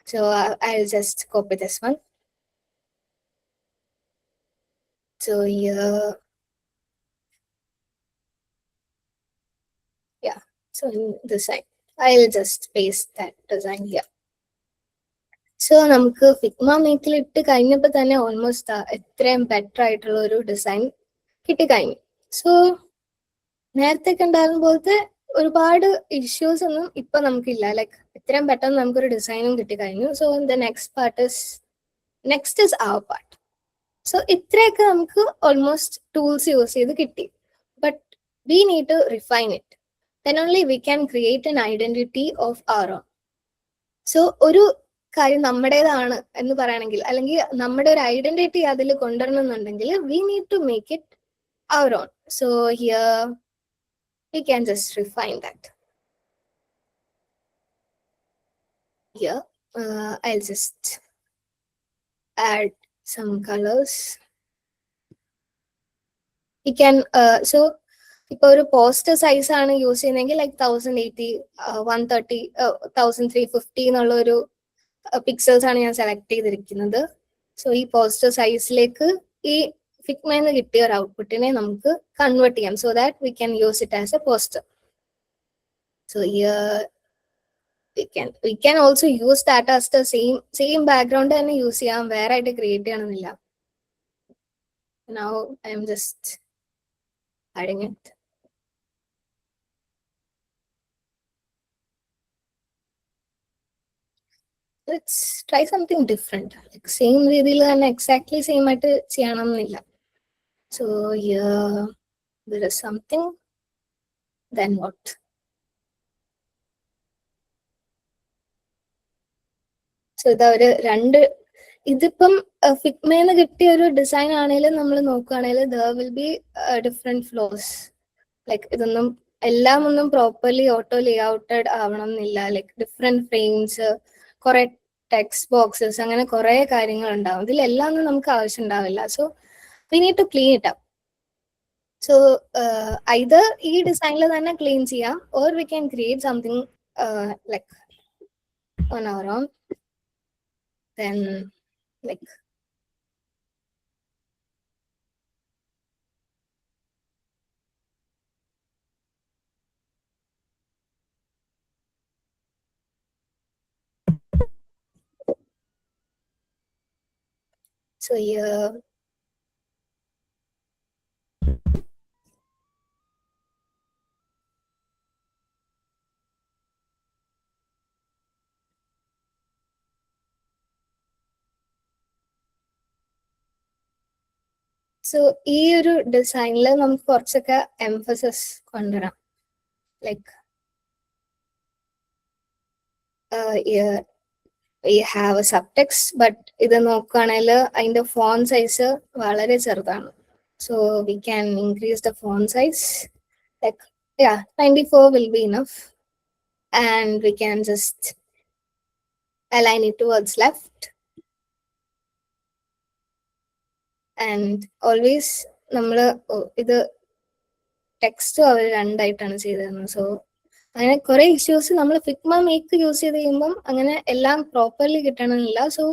So I'll just copy this one. So here, so in this side, I'll just paste that design here. So നമുക്ക് Figma മേക്കിൽ ഇട്ട് കഴിഞ്ഞപ്പോൾ തന്നെ almost എത്രയും better ആയിട്ടുള്ള ഒരു design കിട്ടിക്കഴിഞ്ഞു. So നേരത്തെ ഉണ്ടായിരുന്ന പോലത്തെ ഒരുപാട് ഇഷ്യൂസ് ഒന്നും ഇപ്പൊ നമുക്കില്ല. ലൈക്ക് ഇത്രയും പെട്ടെന്ന് നമുക്കൊരു ഡിസൈനും കിട്ടിക്കഴിഞ്ഞു. So the next is our part. So ഇത്രയൊക്കെ നമുക്ക് ഓൾമോസ്റ്റ് ടൂൾസ് യൂസ് ചെയ്ത് കിട്ടി. But we need to refine it. Then only we can create an identity of our own. So ഒരു കാര്യം നമ്മുടേതാണ് എന്ന് പറയണമെങ്കിൽ അല്ലെങ്കിൽ നമ്മുടെ ഒരു ഐഡന്റിറ്റി അതിൽ കൊണ്ടുവരണമെന്നുണ്ടെങ്കിൽ we need to make it our own. So here we can just refine that. Here I'll just add some colors. We can so ഇപ്പൊ ഒരു പോസ്റ്റർ സൈസ് ആണ് യൂസ് ചെയ്യുന്നതെങ്കിൽ ലൈക്ക് 1080, 130, 1350 എന്നുള്ള ഒരു പിക്സൽസ് ആണ് ഞാൻ സെലക്ട് ചെയ്തിരിക്കുന്നത്. സോ ഈ പോസ്റ്റർ സൈസിലേക്ക് ഈ ഫിഗ്മയിൽ കിട്ടിയ ഒരു ഔട്ട്പുട്ടിനെ നമുക്ക് കൺവേർട്ട് ചെയ്യാം, so that we can use it as A poster. So we can also use that as the same background തന്നെ യൂസ് ചെയ്യാം, വേറെ ആയിട്ട് ക്രിയേറ്റ് ചെയ്യണമെന്നില്ല. Now I am just adding it. Let's try something different. Like same രീതിയിൽ തന്നെ exactly same ആയിട്ട് ചെയ്യണമെന്നില്ല. So here there is something, then what? So ഇതാ ഒരു ഇതിപ്പം ഫിഗ്മയിൽ കിട്ടിയ ഒരു ഡിസൈൻ ആണെങ്കിലും നമ്മൾ നോക്കുകയാണെങ്കിൽ there will be different flaws. Like ഇതൊന്നും എല്ലാം ഒന്നും പ്രോപ്പർലി ഓട്ടോ ലേഔട്ടഡ് ആവണം എന്നില്ല. ലൈക്ക് ഡിഫറെന്റ് ഫ്രെയിംസ്, കുറെ ടെക്സ്റ്റ് ബോക്സസ്, അങ്ങനെ കുറെ കാര്യങ്ങൾ ഉണ്ടാവും. ഇതിലെല്ലാം ഒന്നും നമുക്ക് ആവശ്യം ഉണ്ടാവില്ല. So we need to clean it up. So either ഈ ഡിസൈനിൽ തന്നെ ക്ലീൻ ചെയ്യാം, or we can create something like on our own. Then like so here so ഈ ഒരു ഡിസൈനിൽ നമുക്ക് കുറച്ചൊക്കെ എംഫസിസ് കൊണ്ടുവരാം. Like we have a subtext, but ഇത് നോക്കുകയാണെങ്കിൽ അതിന്റെ ഫോൺ സൈസ് വളരെ ചെറുതാണ്. So we can increase the font size. Like, yeah, 94 will be enough. And we can just align it towards left. And always നമ്മൾ ഇത് text അവർ രണ്ടായിട്ടാണ് ചെയ്തിരുന്നത്. So അങ്ങനെ കുറെ ഇഷ്യൂസ് നമ്മൾ ഫിഗ്മ മേക്ക് യൂസ് ചെയ്ത് കഴിയുമ്പം അങ്ങനെ എല്ലാം പ്രോപ്പർലി കിട്ടണമെന്നില്ല. So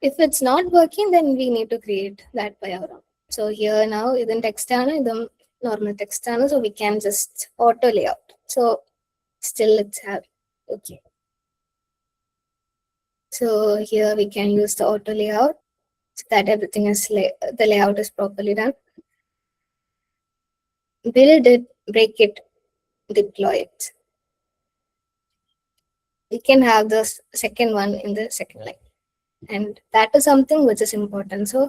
if it's not working, then we need to create that by our own. So here now ഇതും ടെക്സ്റ്റ് ആണ്, ഇതും നോർമൽ ടെക്സ്റ്റ് ആണ്. So we can just auto layout. So still it's have okay. So here we can use the auto layout so that everything is the layout is properly done. Build it, break it, deploy it. We can have the second one in the second line, and that is something which is important. So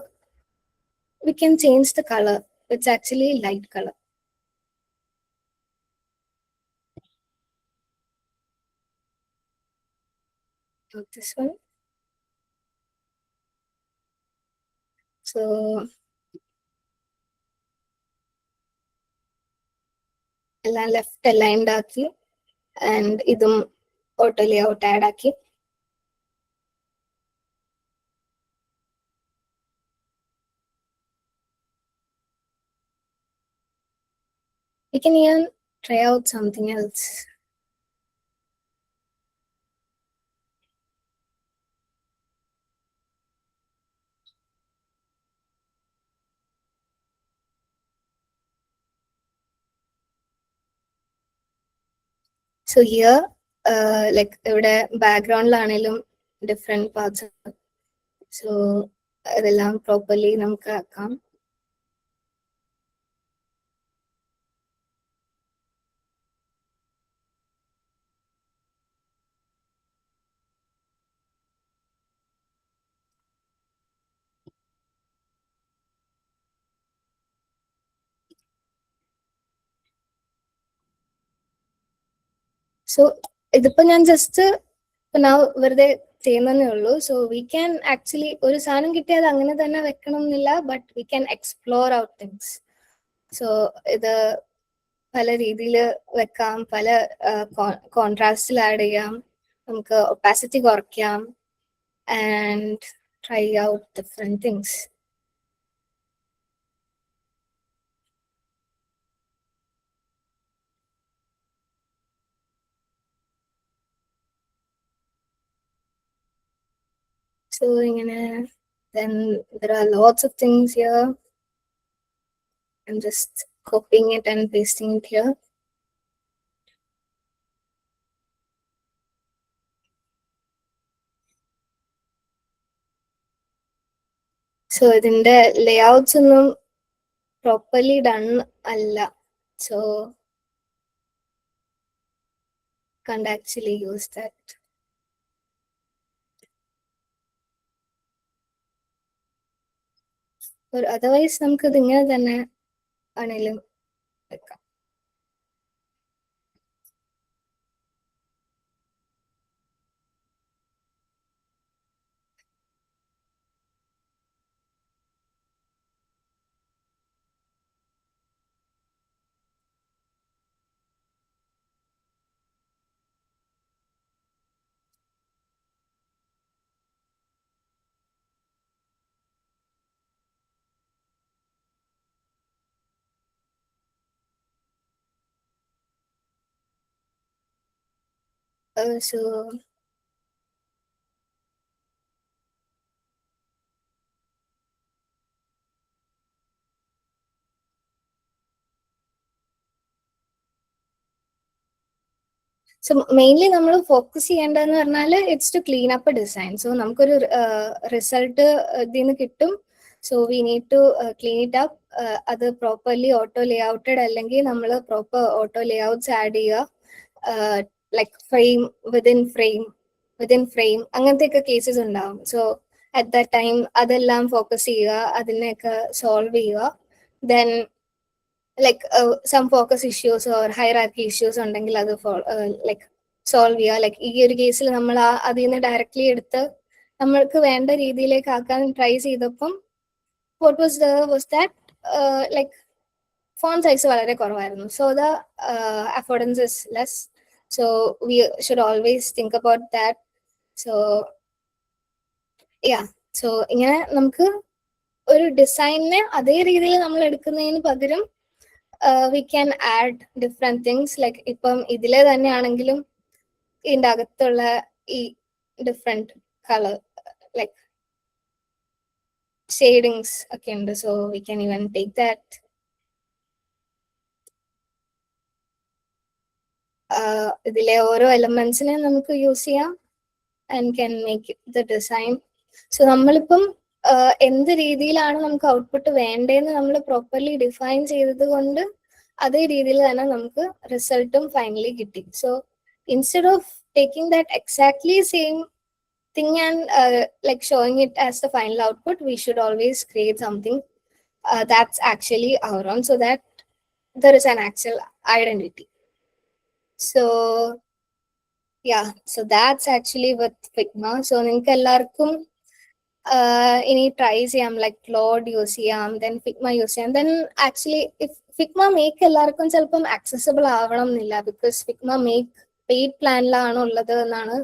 we can change the color. It's actually light color. So this one. So എല്ലാം left aligned ആക്കി, and ഇതും auto layout add ആക്കി. We can even try out something else. So here, like ഇവിടെ ബാക്ക്ഗ്രൗണ്ടിലാണേലും different parts. So അതെല്ലാം properly നമുക്ക് ആക്കാം. So ഇതിപ്പോ ഞാൻ ജസ്റ്റ് വെറുതെ ചെയ്യുന്നതേ ഉള്ളൂ. സോ വി ക്യാൻ ആക്ച്വലി ഒരു സാധനം കിട്ടിയാൽ അങ്ങനെ തന്നെ വെക്കണം എന്നില്ല, but we can explore out things. So ഇത് പല രീതിയിൽ വെക്കാം, പല കോൺട്രാസ്റ്റിൽ ആഡ് ചെയ്യാം, നമുക്ക് ഒപ്പാസിറ്റി കുറയ്ക്കാം, and try out different things. So then there are lots of things here. I'm just copying it and pasting it here. So ഇതിന്റെ layouts ഒന്നും properly done അല്ല. So can't actually use that. Or otherwise നമുക്ക് ഇതിങ്ങനെ തന്നെ ആണെങ്കിലും വെക്കാം. So mainly നമ്മൾ focus ചെയ്യേണ്ടതെന്ന് പറഞ്ഞാൽ it's to clean up design. So നമുക്കൊരു റിസൾട്ട് ഇതിൽ നിന്ന് കിട്ടും. So we need to clean it up. അത് പ്രോപ്പർലി ഓട്ടോ ലേ ഔട്ടഡ് അല്ലെങ്കിൽ നമ്മൾ proper auto layouts add ചെയ്യുക, ലൈക്ക് വിതിൻ ഫ്രെയിം അങ്ങനത്തെയൊക്കെ കേസസ് ഉണ്ടാവും. സോ അറ്റ് ദാറ്റ് ടൈം അതെല്ലാം ഫോക്കസ് ചെയ്യുക, അതിനെയൊക്കെ സോൾവ് ചെയ്യുക. Then like some focus issues or hierarchy issues ഉണ്ടെങ്കിൽ അത് ലൈക്ക് സോൾവ് ചെയ്യുക. ലൈക്ക് ഈ ഒരു കേസിൽ നമ്മൾ അതിൽ നിന്ന് ഡയറക്ട്ലി എടുത്ത് നമ്മൾക്ക് വേണ്ട രീതിയിലേക്ക് ആക്കാൻ ട്രൈ ചെയ്തപ്പം what was that like font size വളരെ കുറവായിരുന്നു. So the affordance is less. So we should always think about that. So so ഇങ്ങനെ നമുക്ക് ഒരു ഡിസൈനിനെ അതേ രീതിയിൽ നമ്മൾ എടുക്കുന്നതിന് പകരം we can add different things. Like ഇപ്പം ഇതിലെ തന്നെയാണെങ്കിലും ഇതിൻ്റെ അകത്തുള്ള ഈ ഡിഫറെന്റ് കളർ ലൈക്ക് ഷെയ്ഡിങ്സ് ഒക്കെ ഉണ്ട്. So we can even take that. ഇതിലെ ഓരോ എലമെന്റ്സിനെ നമുക്ക് യൂസ് ചെയ്യാം and can make the design. So നമ്മളിപ്പം എന്ത് രീതിയിലാണ് നമുക്ക് ഔട്ട്പുട്ട് വേണ്ടതെന്ന് നമ്മൾ പ്രോപ്പർലി ഡിഫൈൻ ചെയ്തത് കൊണ്ട് അതേ രീതിയിൽ തന്നെ നമുക്ക് റിസൾട്ടും ഫൈനലി കിട്ടി. So instead of taking that exactly same thing and like showing it as the final output, we should always create something that's actually our own, so that there is an actual identity. So so that's actually with Figma. So നിങ്ങൾക്ക് എല്ലാവർക്കും ഇനി try ചെയ്യാം, like Claude use ചെയ്യാം, then Figma use ചെയ്യാം. Then actually Figma make എല്ലാവർക്കും ചിലപ്പം accessible ആവണം എന്നില്ല, ബിക്കോസ് ഫിഗ്മ മേക്ക് പെയ്ഡ് പ്ലാനിലാണ് ഉള്ളത് എന്നാണ്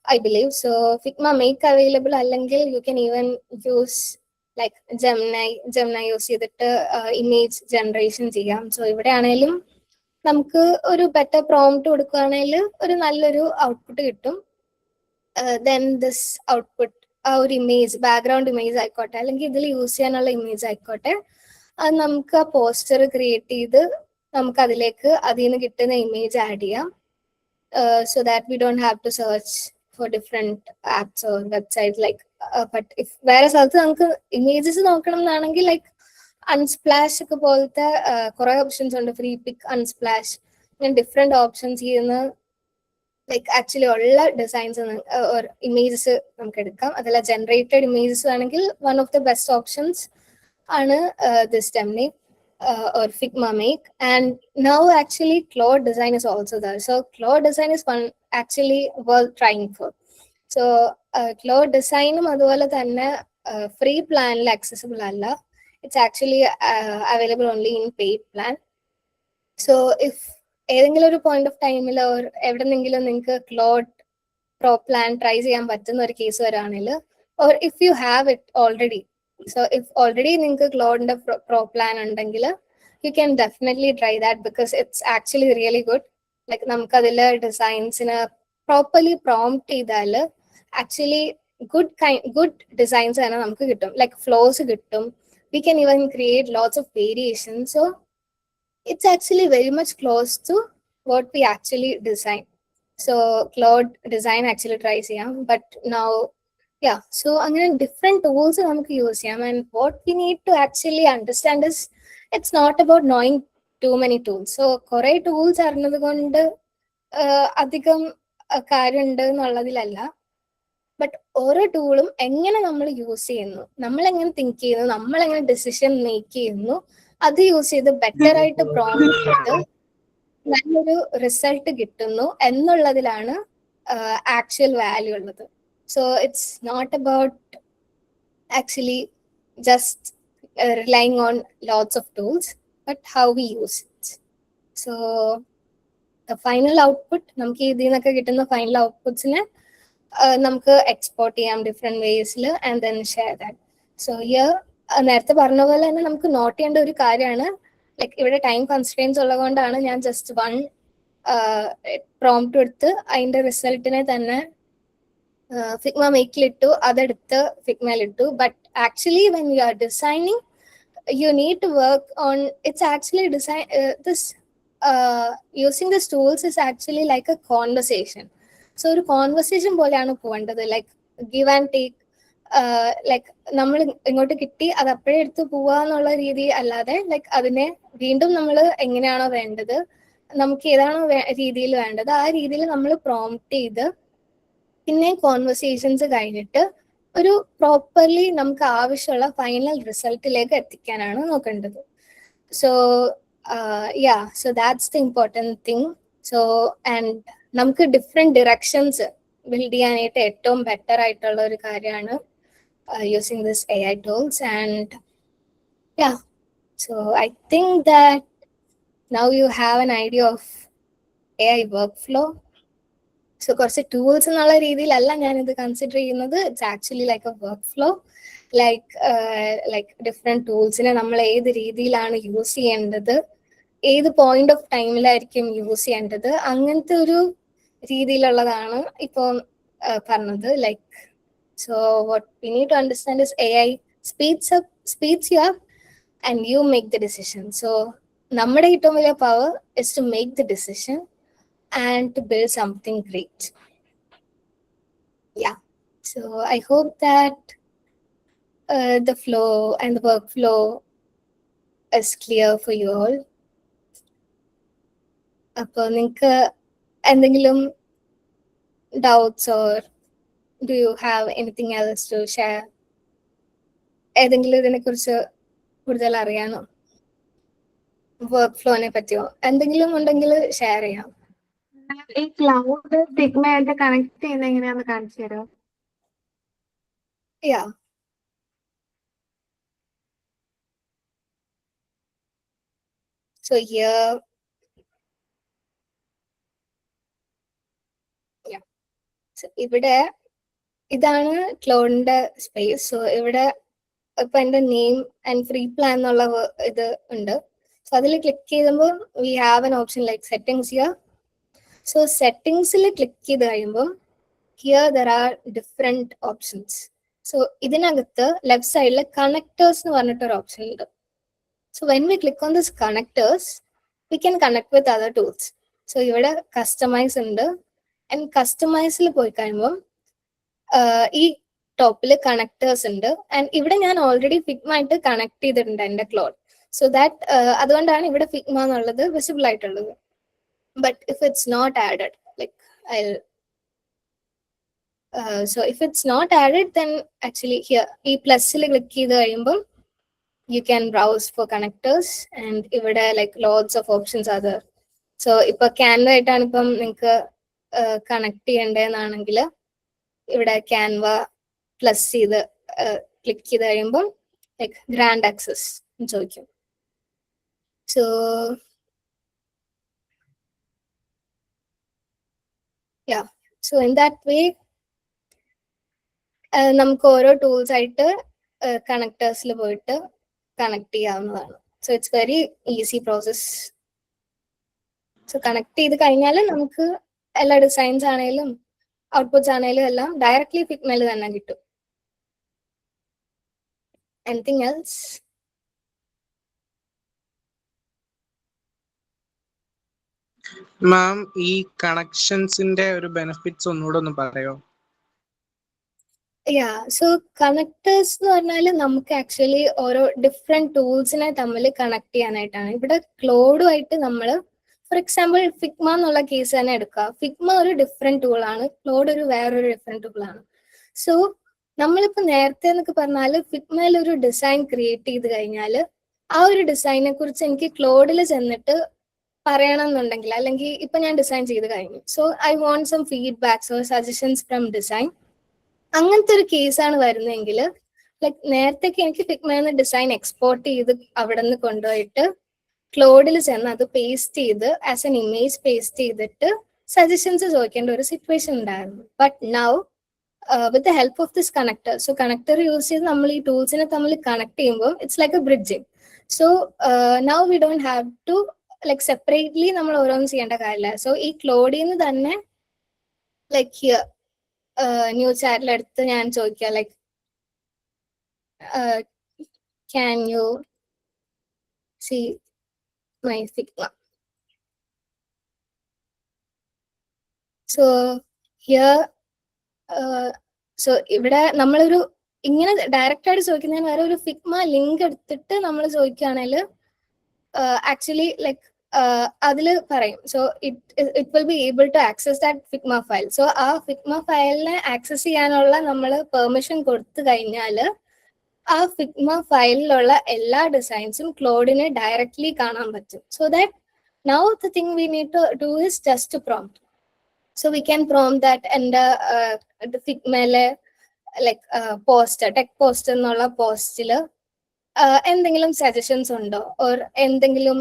I believe. So Figma make available അല്ലെങ്കിൽ you can even use like Gemini use ചെയ്തിട്ട് ഇമേജ് ജനറേഷൻ ചെയ്യാം. സോ ഇവിടെ ആണെങ്കിലും നമുക്ക് ഒരു ബെറ്റർ പ്രോംപ്റ്റ് കൊടുക്കുകയാണെങ്കിൽ ഒരു നല്ലൊരു ഔട്ട്പുട്ട് കിട്ടും. ദെൻ ദിസ് ഔട്ട്പുട്ട് ആ ഒരു ഇമേജ് ബാക്ക്ഗ്രൗണ്ട് ഇമേജ് ആയിക്കോട്ടെ അല്ലെങ്കിൽ ഇതിൽ യൂസ് ചെയ്യാനുള്ള ഇമേജ് ആയിക്കോട്ടെ, അത് നമുക്ക് ആ പോസ്റ്റർ ക്രിയേറ്റ് ചെയ്ത് നമുക്ക് അതിലേക്ക് അതിൽ നിന്ന് കിട്ടുന്ന ഇമേജ് ആഡ് ചെയ്യാം. So that we don't have to search for different apps or websites like but if വേറെ സ്ഥലത്ത് നമുക്ക് ഇമേജസ് നോക്കണം എന്നാണെങ്കിൽ ലൈക്ക് അൺസ്പ്ലാഷ് ഒക്കെ പോലത്തെ കുറെ ഓപ്ഷൻസ് ഉണ്ട്. ഫ്രീ പിക്ക്, അൺസ്പ്ലാഷ്, ഇങ്ങനെ ഡിഫറെന്റ് ഓപ്ഷൻസ് ചെയ്യുന്ന ലൈക്ക് ആക്ച്വലി ഉള്ള ഡിസൈൻസ് ഇമേജസ് നമുക്ക് എടുക്കാം. അതല്ല ജനറേറ്റഡ് ഇമേജസ് ആണെങ്കിൽ one of the best options ആണ് this template or Figma make. And now actually Claude Design is also there. So Claude Design is one actually worth trying for. So Claude Design അതുപോലെ തന്നെ free plan accessible അല്ല. It's actually available only in paid plan. So if ഏതെങ്കിലും ഒരു point of ടൈമിൽ or എവിടെന്നെങ്കിലും നിങ്ങൾക്ക് Claude Pro plan try ചെയ്യാൻ പറ്റുന്ന ഒരു case വരാണെങ്കിൽ, or if you have it already, so if already നിങ്ങൾക്ക് ക്ലോഡിന്റെ പ്രോ പ്ലാൻ ഉണ്ടെങ്കിൽ you can definitely try that because it's actually really good. Like നമുക്ക് അതിൽ ഡിസൈൻസിന് പ്രോപ്പർലി പ്രോംപ്റ്റ് ചെയ്താൽ ആക്ച്വലി ഗുഡ് ഡിസൈൻസ് തന്നെ നമുക്ക് കിട്ടും. ലൈക്ക് ഫ്ലോസ് കിട്ടും. We can even create lots of variations. So it's actually very much close to what we actually design. So Claude Design actually try ചെയ്യാം. But now so അങ്ങനെ different tools നമുക്ക് use ചെയ്യാം. And what we need to actually understand is it's not about knowing too many tools. So കുറെ tools അറിഞ്ഞത് കൊണ്ട് അധികം കാര്യമുണ്ട് എന്നുള്ളതിലല്ല, but ഓരോ ടൂളും എങ്ങനെ നമ്മൾ യൂസ് ചെയ്യുന്നു, നമ്മൾ എങ്ങനെ തിങ്ക് ചെയ്യുന്നു, നമ്മൾ എങ്ങനെ ഡിസിഷൻ മേക്ക് ചെയ്യുന്നു, അത് യൂസ് ചെയ്ത് ബെറ്റർ ആയിട്ട് പ്രോംപ്റ്റ് ചെയ്ത് നല്ലൊരു റിസൾട്ട് കിട്ടുന്നു എന്നുള്ളതിലാണ് ആക്ച്വൽ വാല്യൂ ഉള്ളത്. So it's not about actually just relying on lots of tools, but how we use it. So the final output, നമുക്ക് ഇതിൽ നിന്നൊക്കെ കിട്ടുന്ന ഫൈനൽ ഔട്ട്പുട്ട്സിനെ നമുക്ക് എക്സ്പോർട്ട് ചെയ്യാം ഡിഫറെന്റ് വേസിൽ and then share that. So here നേരത്തെ പറഞ്ഞ പോലെ തന്നെ നമുക്ക് നോട്ട് ചെയ്യേണ്ട ഒരു കാര്യമാണ്, ലൈക്ക് ഇവിടെ ടൈം കൺസ്ട്രെയിൻസ് ഉള്ളതുകൊണ്ടാണ് ഞാൻ ജസ്റ്റ് വൺ പ്രോംപ്റ്റ് കൊടുത്ത് അതിന്റെ റിസൾട്ടിനെ തന്നെ ഫിഗ്മ മേക്കിലിട്ടു, അതെടുത്ത് ഫിഗ്മയിലിട്ടു. But actually when you are designing, you need to work on, it's actually design this using these tools is actually like a conversation. So ഒരു കോൺവെർസേഷൻ പോലെയാണ് പോകേണ്ടത്, like give and take. Like നമ്മൾ ഇങ്ങോട്ട് കിട്ടി അത് അപ്പോഴേ എടുത്ത് പോവാന്നുള്ള രീതി അല്ലാതെ, ലൈക്ക് അതിനെ വീണ്ടും നമ്മൾ എങ്ങനെയാണോ വേണ്ടത്, നമുക്ക് ഏതാണോ രീതിയിൽ വേണ്ടത് ആ രീതിയിൽ നമ്മൾ പ്രോംപ്റ്റ് ചെയ്ത് പിന്നെ കോൺവെർസേഷൻസ് കഴിഞ്ഞിട്ട് ഒരു പ്രോപ്പർലി നമുക്ക് ആവശ്യമുള്ള ഫൈനൽ റിസൾട്ടിലേക്ക് എത്തിക്കാനാണ് നോക്കേണ്ടത്. So so that's the important thing. So and നമുക്ക് ഡിഫറെൻറ്റ് ഡിറക്ഷൻസ് ബിൽഡ് ചെയ്യാനായിട്ട് ഏറ്റവും ബെറ്റർ ആയിട്ടുള്ള ഒരു കാര്യമാണ് using this AI tools. And so I think that now you have an idea of AI workflow. So കുറച്ച് tools എന്നുള്ള രീതിയിലല്ല ഞാനിത് കൺസിഡർ ചെയ്യുന്നത്. It's actually like a workflow. Like different ടൂൾസിനെ നമ്മൾ ഏത് രീതിയിലാണ് യൂസ് ചെയ്യേണ്ടത്, ഏത് പോയിന്റ് ഓഫ് ടൈമിലായിരിക്കും യൂസ് ചെയ്യേണ്ടത്, അങ്ങനത്തെ ഒരു രീതിയിലുള്ളതാണ് ഇപ്പോൾ പറഞ്ഞത്. Like so what we need to understand is AI speeds you up and you make the decision. So നമ്മുടെ ഏറ്റവും വലിയ power is to make the decision and to build something great. Yeah, so I hope that the flow and the workflow is clear for you all. അപ്പോൾ നിങ്ങൾക്ക് എന്തെങ്കിലും doubts or do you have anything else to share? ഏതെങ്കിലും ഇതിനെക്കുറിച്ച് കൂടുതൽ അറിയാനോ, work ഫ്ലോനെ പറ്റിയോ എന്തെങ്കിലും ഉണ്ടെങ്കിൽ share ചെയ്യാം. ഈ ക്ലൗഡ് ഫിഗ്മയായിട്ട് കണക്ട് ചെയ്യുന്നത് എങ്ങനെയാന്ന് കാണിച്ചു തരുമോ? Yeah. So here, so ഇവിടെ ഇതാണ് ക്ലൗഡിന്റെ സ്പേസ്. സോ ഇവിടെ ഇപ്പൊ എന്റെ നെയിം ആൻഡ് ഫ്രീ പ്ലാൻ എന്നുള്ള ഇത് ഉണ്ട്. സോ അതിൽ ക്ലിക്ക് ചെയ്യുമ്പോൾ we have an option like settings here. So സെറ്റിംഗ്സിൽ ക്ലിക്ക് ചെയ്ത് കഴിയുമ്പോൾ here there are different options. So ഇതിനകത്ത് ലെഫ്റ്റ് സൈഡിൽ കണക്ടേഴ്സ് എന്ന് പറഞ്ഞിട്ടൊരു ഓപ്ഷൻ ഉണ്ട്. So when we click on this connectors we can connect with other tools. So ഇവിടെ customize ഉണ്ട്. ആൻഡ് കസ്റ്റമൈസിൽ പോയി കഴിയുമ്പോൾ ഈ ടോപ്പിൽ കണക്ടേഴ്സ് ഉണ്ട്. ആൻഡ് ഇവിടെ ഞാൻ ഓൾറെഡി ഫിഗ്മ ആയിട്ട് കണക്ട് ചെയ്തിട്ടുണ്ട് എൻ്റെ ക്ലോഡ്. സോ ദാറ്റ് അതുകൊണ്ടാണ് ഇവിടെ ഫിഗ്മ എന്നുള്ളത് വിസിബിൾ ആയിട്ടുള്ളത്. But if it's not added, like so if it's not added, then actually here e plus il click ചെയ്ത് കഴിയുമ്പോൾ you can browse for connectors and ഇവിടെ like lots of options are there. So ഇപ്പൊ Canva ആയിട്ടാണ് ഇപ്പം നിങ്ങൾക്ക് connect ചെയ്യേണ്ടതെന്നാണെങ്കിൽ ഇവിടെ Canva plus ചെയ്ത് click ചെയ്ത് കഴിയുമ്പോൾ ലൈക്ക് ഗ്രാൻഡ് ആക്സസ് ചോദിക്കും. So yeah, so in that way നമുക്ക് ഓരോ ടൂൾസ് ആയിട്ട് കണക്ടേഴ്സിൽ പോയിട്ട് കണക്ട് ചെയ്യാവുന്നതാണ്. So it's very easy process. So connect ചെയ്ത് കഴിഞ്ഞാൽ നമുക്ക് എല്ലാ ഡിസൈൻസ് ആണെങ്കിലും ഔട്ട്പുട്ട്സ് ആണെങ്കിലും എല്ലാം ഡയറക്ട്ലി ഫിഗ്മയിൽ തന്നെ കിട്ടും. Anything else? മാം, ഈ കണക്ഷൻസിന്റെ ഒരു ബെനിഫിറ്റ്സ് ഒന്നുകൂടെ ഒന്ന് പറയോ? സോ കണക്ടേഴ്സ് എന്ന് പറഞ്ഞാൽ നമുക്ക് ആക്ച്വലി ഓരോ ഡിഫറെന്റ് ടൂൾസിനെ തമ്മിൽ കണക്ട് ചെയ്യാനായിട്ടാണ്. ഇവിടെ ക്ലോഡുമായിട്ട് നമ്മൾ ഫോർ എക്സാമ്പിൾ ഫിഗ്മ എന്നുള്ള കേസ് തന്നെ എടുക്കുക. ഫിഗ്മ ഒരു ഡിഫറെന്റ് ടൂളാണ്, ക്ലോഡ് ഒരു വേറൊരു ഡിഫറെന്റ് ടൂളാണ്. സോ നമ്മളിപ്പോ നേരത്തെ എന്നൊക്കെ പറഞ്ഞാൽ ഫിഗ്മയിൽ ഒരു ഡിസൈൻ ക്രിയേറ്റ് ചെയ്ത് കഴിഞ്ഞാൽ ആ ഒരു ഡിസൈനെ കുറിച്ച് എനിക്ക് ക്ലോഡിൽ ചെന്നിട്ട് പറയണം എന്നുണ്ടെങ്കിൽ, അല്ലെങ്കിൽ ഇപ്പൊ ഞാൻ ഡിസൈൻ ചെയ്ത് കഴിഞ്ഞു, so I want some feedbacks or suggestions from design, അങ്ങനത്തെ ഒരു കേസാണ് വരുന്നതെങ്കിൽ ലൈക്ക് നേരത്തേക്ക് എനിക്ക് ഫിഗ്മയിൽ ഡിസൈൻ എക്സ്പോർട്ട് ചെയ്ത് അവിടെ നിന്ന് കൊണ്ടുപോയിട്ട് ക്ലോഡിൽ ചെന്ന് അത് പേസ്റ്റ് ചെയ്ത് ആസ് എൻ ഇമേജ് പേസ്റ്റ് ചെയ്തിട്ട് സജഷൻസ് ചോദിക്കേണ്ട ഒരു സിറ്റുവേഷൻ ഉണ്ടായിരുന്നു. But now with the help of this connector, so connector use ചെയ്ത് നമ്മൾ ഈ ടൂൾസിനെ തമ്മിൽ കണക്ട് ചെയ്യുമ്പോൾ it's like a bridging. So now we don't have to like separately നമ്മൾ ഓരോന്നും ചെയ്യേണ്ട കാര്യമില്ല. സോ ഈ ക്ലോഡിന്ന് തന്നെ ലൈക്ക് ന്യൂ ചാറ്റിലെടുത്ത് ഞാൻ ചോദിക്കാം like can you C my Figma. So here so ഇവിടെ നമ്മളൊരു ഇങ്ങനെ ഡയറക്റ്റ് ആയിട്ട് ചോദിക്കുന്നതിന് വേറെ ഒരു ഫിഗ്മ ലിങ്ക് എടുത്തിട്ട് നമ്മൾ ചോദിക്കുകയാണെങ്കിൽ ആക്ച്വലി ലൈക്ക് അതിൽ പറയും. So it will be able to access that Figma file. So ആ ഫിഗ്മ ഫയലിനെ ആക്സസ് ചെയ്യാനുള്ള നമ്മൾ പെർമിഷൻ കൊടുത്തു കഴിഞ്ഞാൽ ആ ഫിഗ്മ ഫയലിലുള്ള എല്ലാ ഡിസൈൻസും ക്ലോഡിനെ ഡയറക്ട്ലി കാണാൻ പറ്റും. So that now the thing we need to do is just prompt. So we can prompt that and the Figma like poster, tech poster എന്നുള്ള പോസ്റ്റില് എന്തെങ്കിലും സജഷൻസ് ഉണ്ടോ ഓർ എന്തെങ്കിലും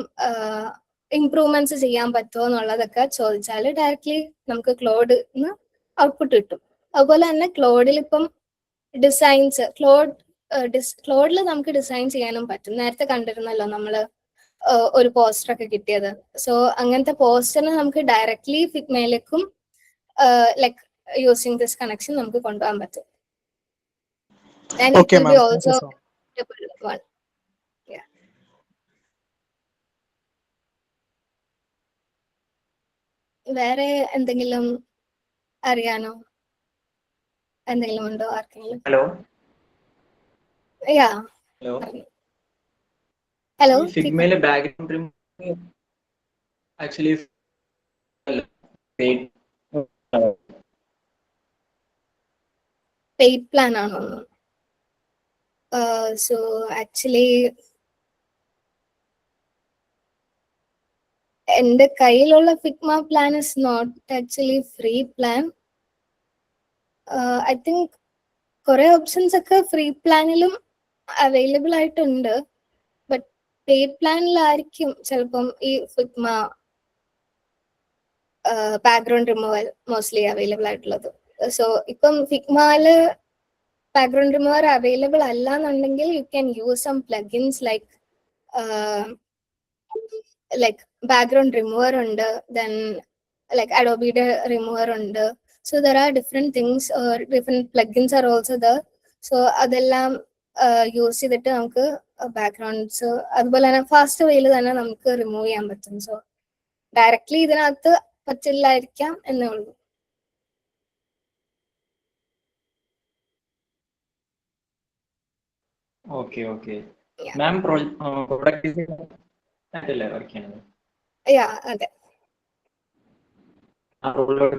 ഇംപ്രൂവ്മെന്റ്സ് ചെയ്യാൻ പറ്റുമോ എന്നുള്ളതൊക്കെ ചോദിച്ചാൽ ഡയറക്ട്ലി നമുക്ക് ക്ലോഡിന്ന് ഔട്ട്പുട്ട് കിട്ടും. അതുപോലെ തന്നെ ക്ലോഡിൽ ഇപ്പം ഡിസൈൻസ് ക്ലോഡിൽ നമുക്ക് ഡിസൈൻ ചെയ്യാനും പറ്റും. നേരത്തെ കണ്ടിരുന്നല്ലോ നമ്മള് ഒരു പോസ്റ്റർ ഒക്കെ കിട്ടിയത്. സോ അങ്ങനത്തെ പോസ്റ്ററിന് നമുക്ക് directly ഫിഗ്മയിലേക്കും like using this connection നമുക്ക് കൊണ്ടുപോകാൻ പറ്റും. And Okay, it will ma'am. be Thank also you so much. editable one. Yeah. വേറെ എന്തെങ്കിലും അറിയാനോ എന്തെങ്കിലും ഉണ്ടോ ആർക്കെങ്കിലും? ഹലോ യാ ഹലോ ഹലോ ഈ ഫിഗ്മയിലെ ബാക്ക്ഗ്രൗണ്ട് ആക്ച്വലി പെയ്ഡ് പ്ലാൻ ആണോ? സോ ആക്ച്വലി എന്റെ കയ്യിലുള്ള Figma plan is not actually free plan. I think കുറെ ഓപ്ഷൻസ് ഒക്കെ ഫ്രീ പ്ലാനിലും അവൈലബിൾ ആയിട്ടുണ്ട്. ബട്ട് പെയ്ഡ് പ്ലാനിലായിരിക്കും ചിലപ്പം ഈ Figma background removal mostly available ആയിട്ടുള്ളത്. സോ ഇപ്പം ഫിഗ്മയില് ബാക്ക്ഗ്രൗണ്ട് റിമൂവർ അവൈലബിൾ അല്ല എന്നുണ്ടെങ്കിൽ you can use some plugins like background remover ഉണ്ട്, ദെൻ ലൈക്ക് അഡോബിയുടെ റിമൂവർ ഉണ്ട്. So there are different things or different plugins are also there. So അതെല്ലാം use ചെയ്തിട്ട് നമുക്ക് ബാക്ക്ഗ്രൗണ്ട്സ് അതുപോലെ തന്നെ ഫാസ്റ്റ് വേയിൽ തന്നെ നമുക്ക് റിമൂവ് ചെയ്യാൻ പറ്റും. സോ ഡയറക്ട്ലി ഇതിനകത്ത് പറ്റില്ലായിരിക്കാം എന്നേ ഉള്ളൂ. Okay okay Yeah. മാം പ്രൊഡക്റ്റ് അല്ലേ വർക്ക് ചെയ്യണത്? യാ അതെ. ആ റോളിലോട്ട്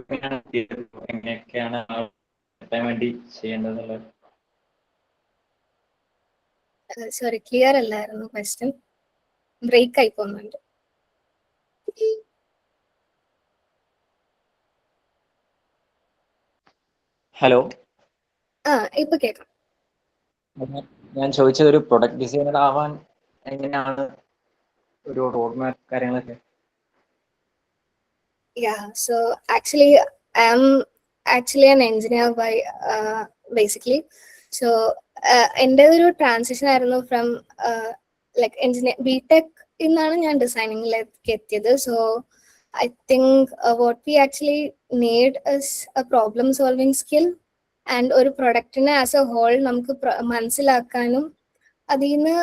എങ്ങനെയൊക്കെയാണ് എത്താൻ വേണ്ടി ചെയ്യേണ്ടതുള്ളത്? സോറി ക്ലിയർ അല്ലായിരുന്നു ക്വസ്റ്റ്യൻ, ബ്രേക്ക് ആയി പോകുന്നുണ്ട്. ഹലോ ഇപ്പൊ കേൾക്കാം. ഞാൻ ചോദിച്ചത് ഒരു പ്രൊഡക്റ്റ് ഡിസൈനർ ആവാൻ എങ്ങനെയാണ് ഒരു റോഡ് മാപ്പ് കാര്യങ്ങളൊക്കെ? Yeah, so actually I'm actually an engineer by basically. So എൻ്റെ ഒരു ട്രാൻസിഷൻ ആയിരുന്നു ഫ്രം ലൈക്ക് എഞ്ചിനീയർ ബിടെക് ഇന്നാണ് ഞാൻ ഡിസൈനിങ്ങിലേക്ക് എത്തിയത്. So I think what we actually need is A problem solving skill and ഒരു പ്രൊഡക്റ്റിനെ ആസ് എ ഹോൾ നമുക്ക് മനസ്സിലാക്കാനും അതിൽ നിന്ന്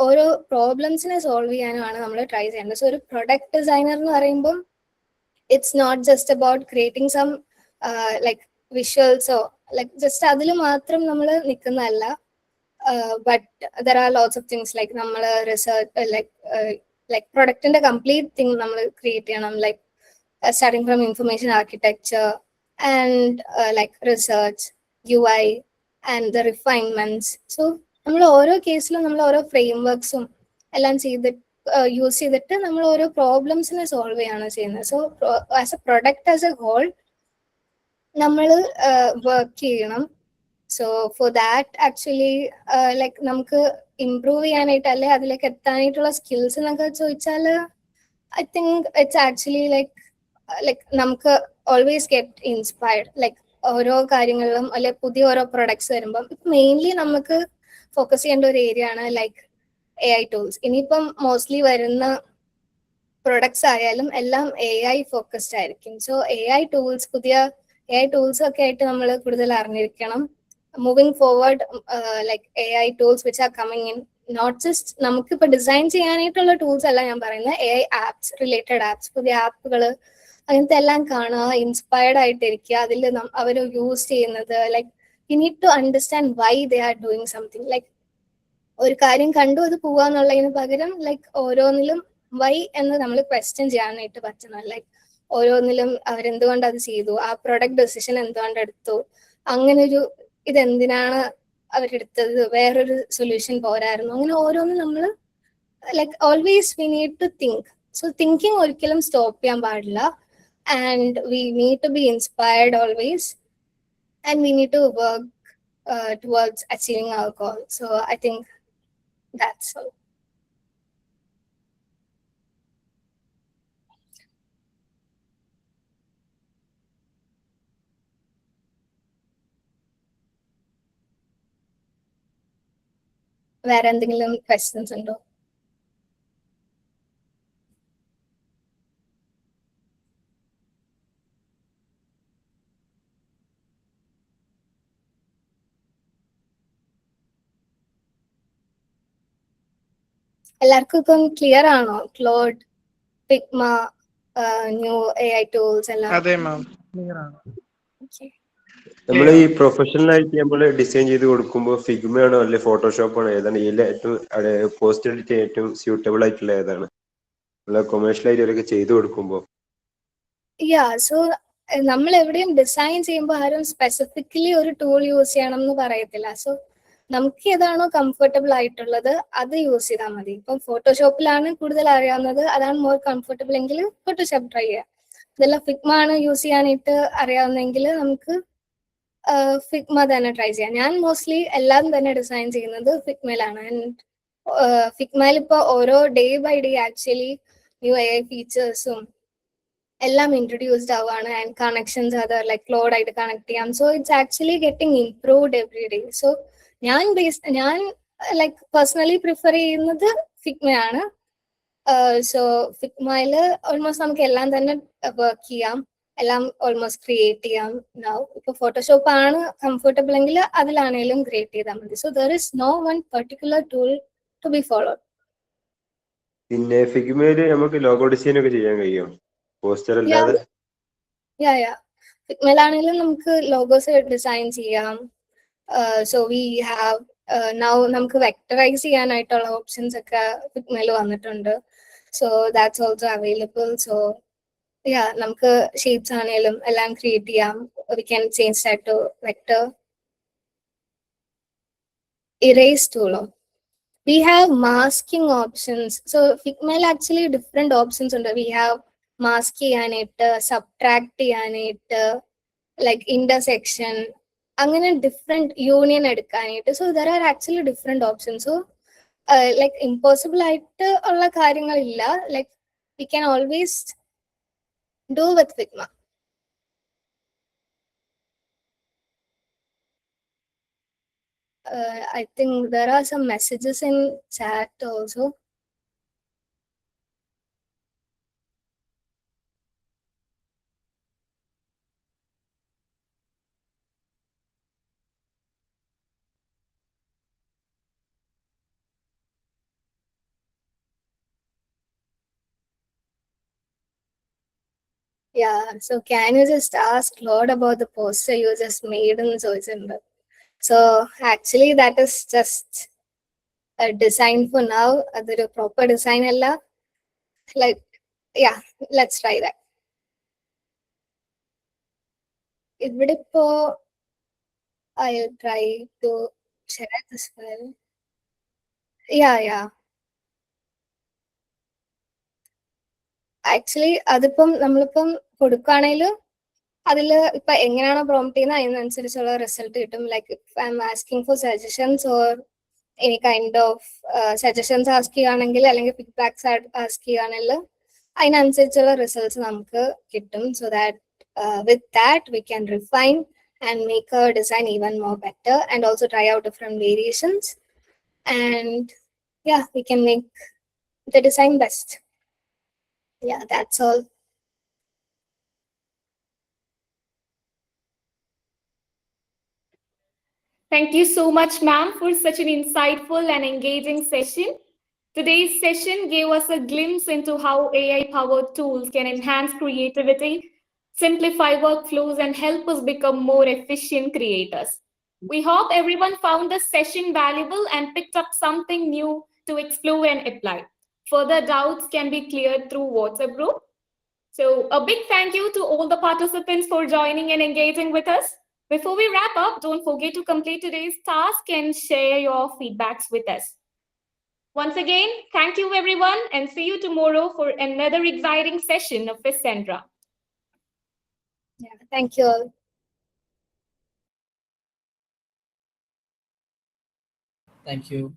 ഓരോ പ്രോബ്ലംസിനെ സോൾവ് ചെയ്യാനുമാണ് നമ്മൾ ട്രൈ ചെയ്യേണ്ടത്. സോ ഒരു പ്രൊഡക്റ്റ് ഡിസൈനർ എന്ന് പറയുമ്പോൾ it's not just about creating some like visuals or like just അതിൽ മാത്രം നമ്മൾ നിൽക്കുന്നതല്ല. But there are lots of things like നമ്മൾ റിസർച്ച് like പ്രൊഡക്റ്റിന്റെ കംപ്ലീറ്റ് തിങ് നമ്മൾ ക്രിയേറ്റ് ചെയ്യണം, like starting from information architecture and like research, UI and the refinements. So നമ്മൾ ഓരോ കേസിലും നമ്മൾ ഓരോ ഫ്രെയിംവർക്സും എല്ലാം ചെയ്തിട്ട് യൂസ് ചെയ്തിട്ട് നമ്മൾ ഓരോ പ്രോബ്ലംസിനെ സോൾവ് ചെയ്യാണ് ചെയ്യുന്നത്. So as a product as a whole നമ്മൾ വർക്ക് ചെയ്യണം. So for that actually like നമുക്ക് ഇംപ്രൂവ് ചെയ്യാനായിട്ട് അല്ലെ അതിലേക്ക് എത്താനായിട്ടുള്ള സ്കിൽസ് എന്നൊക്കെ ചോദിച്ചാൽ I think it's actually like നമുക്ക് ഓൾവേസ് ഗെറ്റ് ഇൻസ്പയർഡ് ലൈക്ക് ഓരോ കാര്യങ്ങളിലും അല്ലെ പുതിയ ഓരോ പ്രൊഡക്ട്സ് വരുമ്പം മെയിൻലി നമുക്ക് ഫോക്കസ് ചെയ്യേണ്ട ഒരു ഏരിയ ആണ് ലൈക്ക് AI ടൂൾസ്. ഇനിയിപ്പം മോസ്റ്റ്ലി വരുന്ന പ്രൊഡക്ട്സ് ആയാലും എല്ലാം AI ഫോക്കസ്ഡ് ആയിരിക്കും. സോ പുതിയ AI ടൂൾസ് ഒക്കെ ആയിട്ട് നമ്മൾ കൂടുതൽ അറിഞ്ഞിരിക്കണം. Moving forward like AI tools which are coming in, not just നമുക്കിപ്പോൾ ഡിസൈൻ ചെയ്യാനായിട്ടുള്ള ടൂൾസ് അല്ല ഞാൻ പറയുന്നത്, AI ആപ്സ്, റിലേറ്റഡ് ആപ്സ്, പുതിയ ആപ്പുകൾ അങ്ങനത്തെ എല്ലാം കാണുക, ഇൻസ്പയർഡ് ആയിട്ടിരിക്കുക, അതിൽ അവർ യൂസ് ചെയ്യുന്നത്, like you need to understand why they are doing something. Like ഒരു കാര്യം കണ്ടു അത് പോവാന്നുള്ളതിന് പകരം ലൈക്ക് ഓരോന്നിലും വൈ എന്ന് നമ്മൾ ക്വസ്റ്റ്യൻ ചെയ്യാനായിട്ട് പറ്റണം. ലൈക്ക് ഓരോന്നിലും അവരെന്തുകൊണ്ട് അത് ചെയ്തു, ആ പ്രൊഡക്റ്റ് ഡെസിഷൻ എന്തുകൊണ്ട് എടുത്തു, അങ്ങനൊരു ഇതെന്തിനാണ് അവരെടുത്തത്, വേറൊരു സൊല്യൂഷൻ പോരായിരുന്നു, അങ്ങനെ ഓരോന്നും നമ്മൾ like always we need to think. So thinking ഒരിക്കലും സ്റ്റോപ്പ് ചെയ്യാൻ പാടില്ല. And we need to be inspired always, and we need to work towards achieving our goal. So I think that's all. വേറെ എന്തെങ്കിലും questions ഉണ്ടോ? എല്ലാവർക്കും ഇപ്പം clear ആണോ? Claude, Figma, new AI tools എല്ലാം? അതെ മാം, ക്ലിയർ ആണ്. Okay. നമ്മൾ ഈ പ്രൊഫഷണൽ ആയിട്ട് നമ്മൾ ഡിസൈൻ ചെയ്ത് കൊടുക്കുമ്പോൾ ഫിഗ്മയാണോ അല്ലെ ഫോട്ടോഷോപ്പ് ആണോ, ഏതാണ് ഇതിൽ ഏറ്റവും പോസ്റ്റ് എഡിറ്റ് ഏറ്റവും സ്യൂട്ടബിൾ ആയിട്ടുള്ള ഏതാണ് നമ്മൾ കൊമേഴ്ഷ്യൽ ആയിട്ട് അവരൊക്കെ ചെയ്ത് കൊടുക്കുമ്പോൾ? സോ നമ്മൾ എവിടെയും ഡിസൈൻ ചെയ്യുമ്പോൾ ആരും സ്പെസിഫിക്കലി ഒരു ടൂൾ യൂസ് ചെയ്യണം എന്ന് പറയത്തില്ല. സോ നമുക്ക് ഏതാണോ കംഫർട്ടബിൾ ആയിട്ടുള്ളത് അത് യൂസ് ചെയ്താൽ മതി. ഇപ്പം ഫോട്ടോഷോപ്പിലാണ് കൂടുതൽ അറിയാവുന്നത്, അതാണ് മോർ കംഫർട്ടബിൾ എങ്കിൽ ഫോട്ടോഷോപ്പ് ട്രൈ ചെയ്യാം. ഇതെല്ലാം ഫിഗ്മ ആണ് യൂസ് ചെയ്യാനായിട്ട് അറിയാവുന്നെങ്കിൽ നമുക്ക് ഫിഗ്മ തന്നെ ട്രൈ ചെയ്യാം. ഞാൻ മോസ്റ്റ്ലി എല്ലാം തന്നെ ഡിസൈൻ ചെയ്യുന്നത് ഫിഗ്മയിലാണ്. ആൻഡ് ഫിഗ്മയിൽ ഇപ്പോൾ ഓരോ day by day actually new AI ഫീച്ചേഴ്സും എല്ലാം ഇൻട്രൊഡ്യൂസ്ഡ് ആവുകയാണ്. ആൻഡ് കണക്ഷൻസ് അത് ലൈക്ക് ക്ലോഡ് ആയിട്ട് കണക്ട് ചെയ്യാം. So it's actually getting improved every day. So ഞാൻ ലൈക്ക് പേഴ്സണലി പ്രിഫർ ചെയ്യുന്നത് ഫിഗ്മയാണ്. സോ ഫിഗ്മയിൽ ഓൾമോസ്റ്റ് നമുക്ക് എല്ലാം തന്നെ വർക്ക് ചെയ്യാം, എല്ലാം ഓൾമോസ്റ്റ് ക്രിയേറ്റ് ചെയ്യാം. ഇപ്പൊ ഫോട്ടോഷോപ്പ് ആണ് കംഫർട്ടബിൾ എങ്കിൽ അതിലാണെങ്കിലും ക്രിയേറ്റ് ചെയ്താൽ മതി. So there is no one particular tool to be followed. പിന്നെ ഫിഗ്മയിൽ നമുക്ക് ലോഗോ ഡിസൈൻ ഒക്കെ ചെയ്യാൻ കഴിയും പോസ്റ്റർ അല്ലാതെ? ഫിഗ്മയിലാണെങ്കിലും നമുക്ക് ലോഗോസ് ഡിസൈൻ ചെയ്യാം. സോ വി ഹാവ് നൗ നമുക്ക് വെക്ടറൈസ് ചെയ്യാനായിട്ടുള്ള ഓപ്ഷൻസ് ഒക്കെ ഫിഗ്മയിൽ വന്നിട്ടുണ്ട്. So that's also available. So നമുക്ക് ഷേപ്സ് ആണെങ്കിലും എല്ലാം ക്രിയേറ്റ് ചെയ്യാം. We can change that to vector. Erase ടൂളോ? We have masking options. So Figma actually different options ഉണ്ട്. We have mask ചെയ്യാനായിട്ട്, subtract ചെയ്യാനായിട്ട്, like intersection, അങ്ങനെ different union എടുക്കാനായിട്ട്. So there are actually different options. So like impossible ആയിട്ട് ഉള്ള കാര്യങ്ങളില്ല. Like we can always do with Figma. I think there are some messages in chat also. So can you just ask Claude about the poster you just made in Zoisenberg? So actually that is just a design for now. That's a proper design alla. Like, let's try that. I'll try to share this file. Actually അതിപ്പം നമ്മളിപ്പം കൊടുക്കുകയാണെങ്കിൽ അതിൽ ഇപ്പൊ എങ്ങനെയാണോ prompt ചെയ്യുന്നത് അതിനനുസരിച്ചുള്ള result കിട്ടും. Like if I am asking for suggestions or any kind of suggestions ask ചെയ്യുകയാണെങ്കിൽ അല്ലെങ്കിൽ ഫീഡ്ബാക്സ് ആസ്ക് ചെയ്യുകയാണെങ്കിൽ അതിനനുസരിച്ചുള്ള റിസൾട്ട്സ് നമുക്ക് കിട്ടും. So that with that we can refine and make A design even more better and also try out different variations and we can make the design best. Yeah, that's all. Thank you so much, ma'am, for such an insightful and engaging session. Today's session gave us a glimpse into how AI-powered tools can enhance creativity, simplify workflows, and help us become more efficient creators. We hope everyone found this session valuable and picked up something new to explore and apply. Further doubts can be cleared through WhatsApp group. So a big thank you to all the participants for joining and engaging with us. Before we wrap up, don't forget to complete today's task and share your feedbacks with us. Once again, thank you everyone and see you tomorrow for another exciting session of Essendra. Yeah, thank you all. Thank you.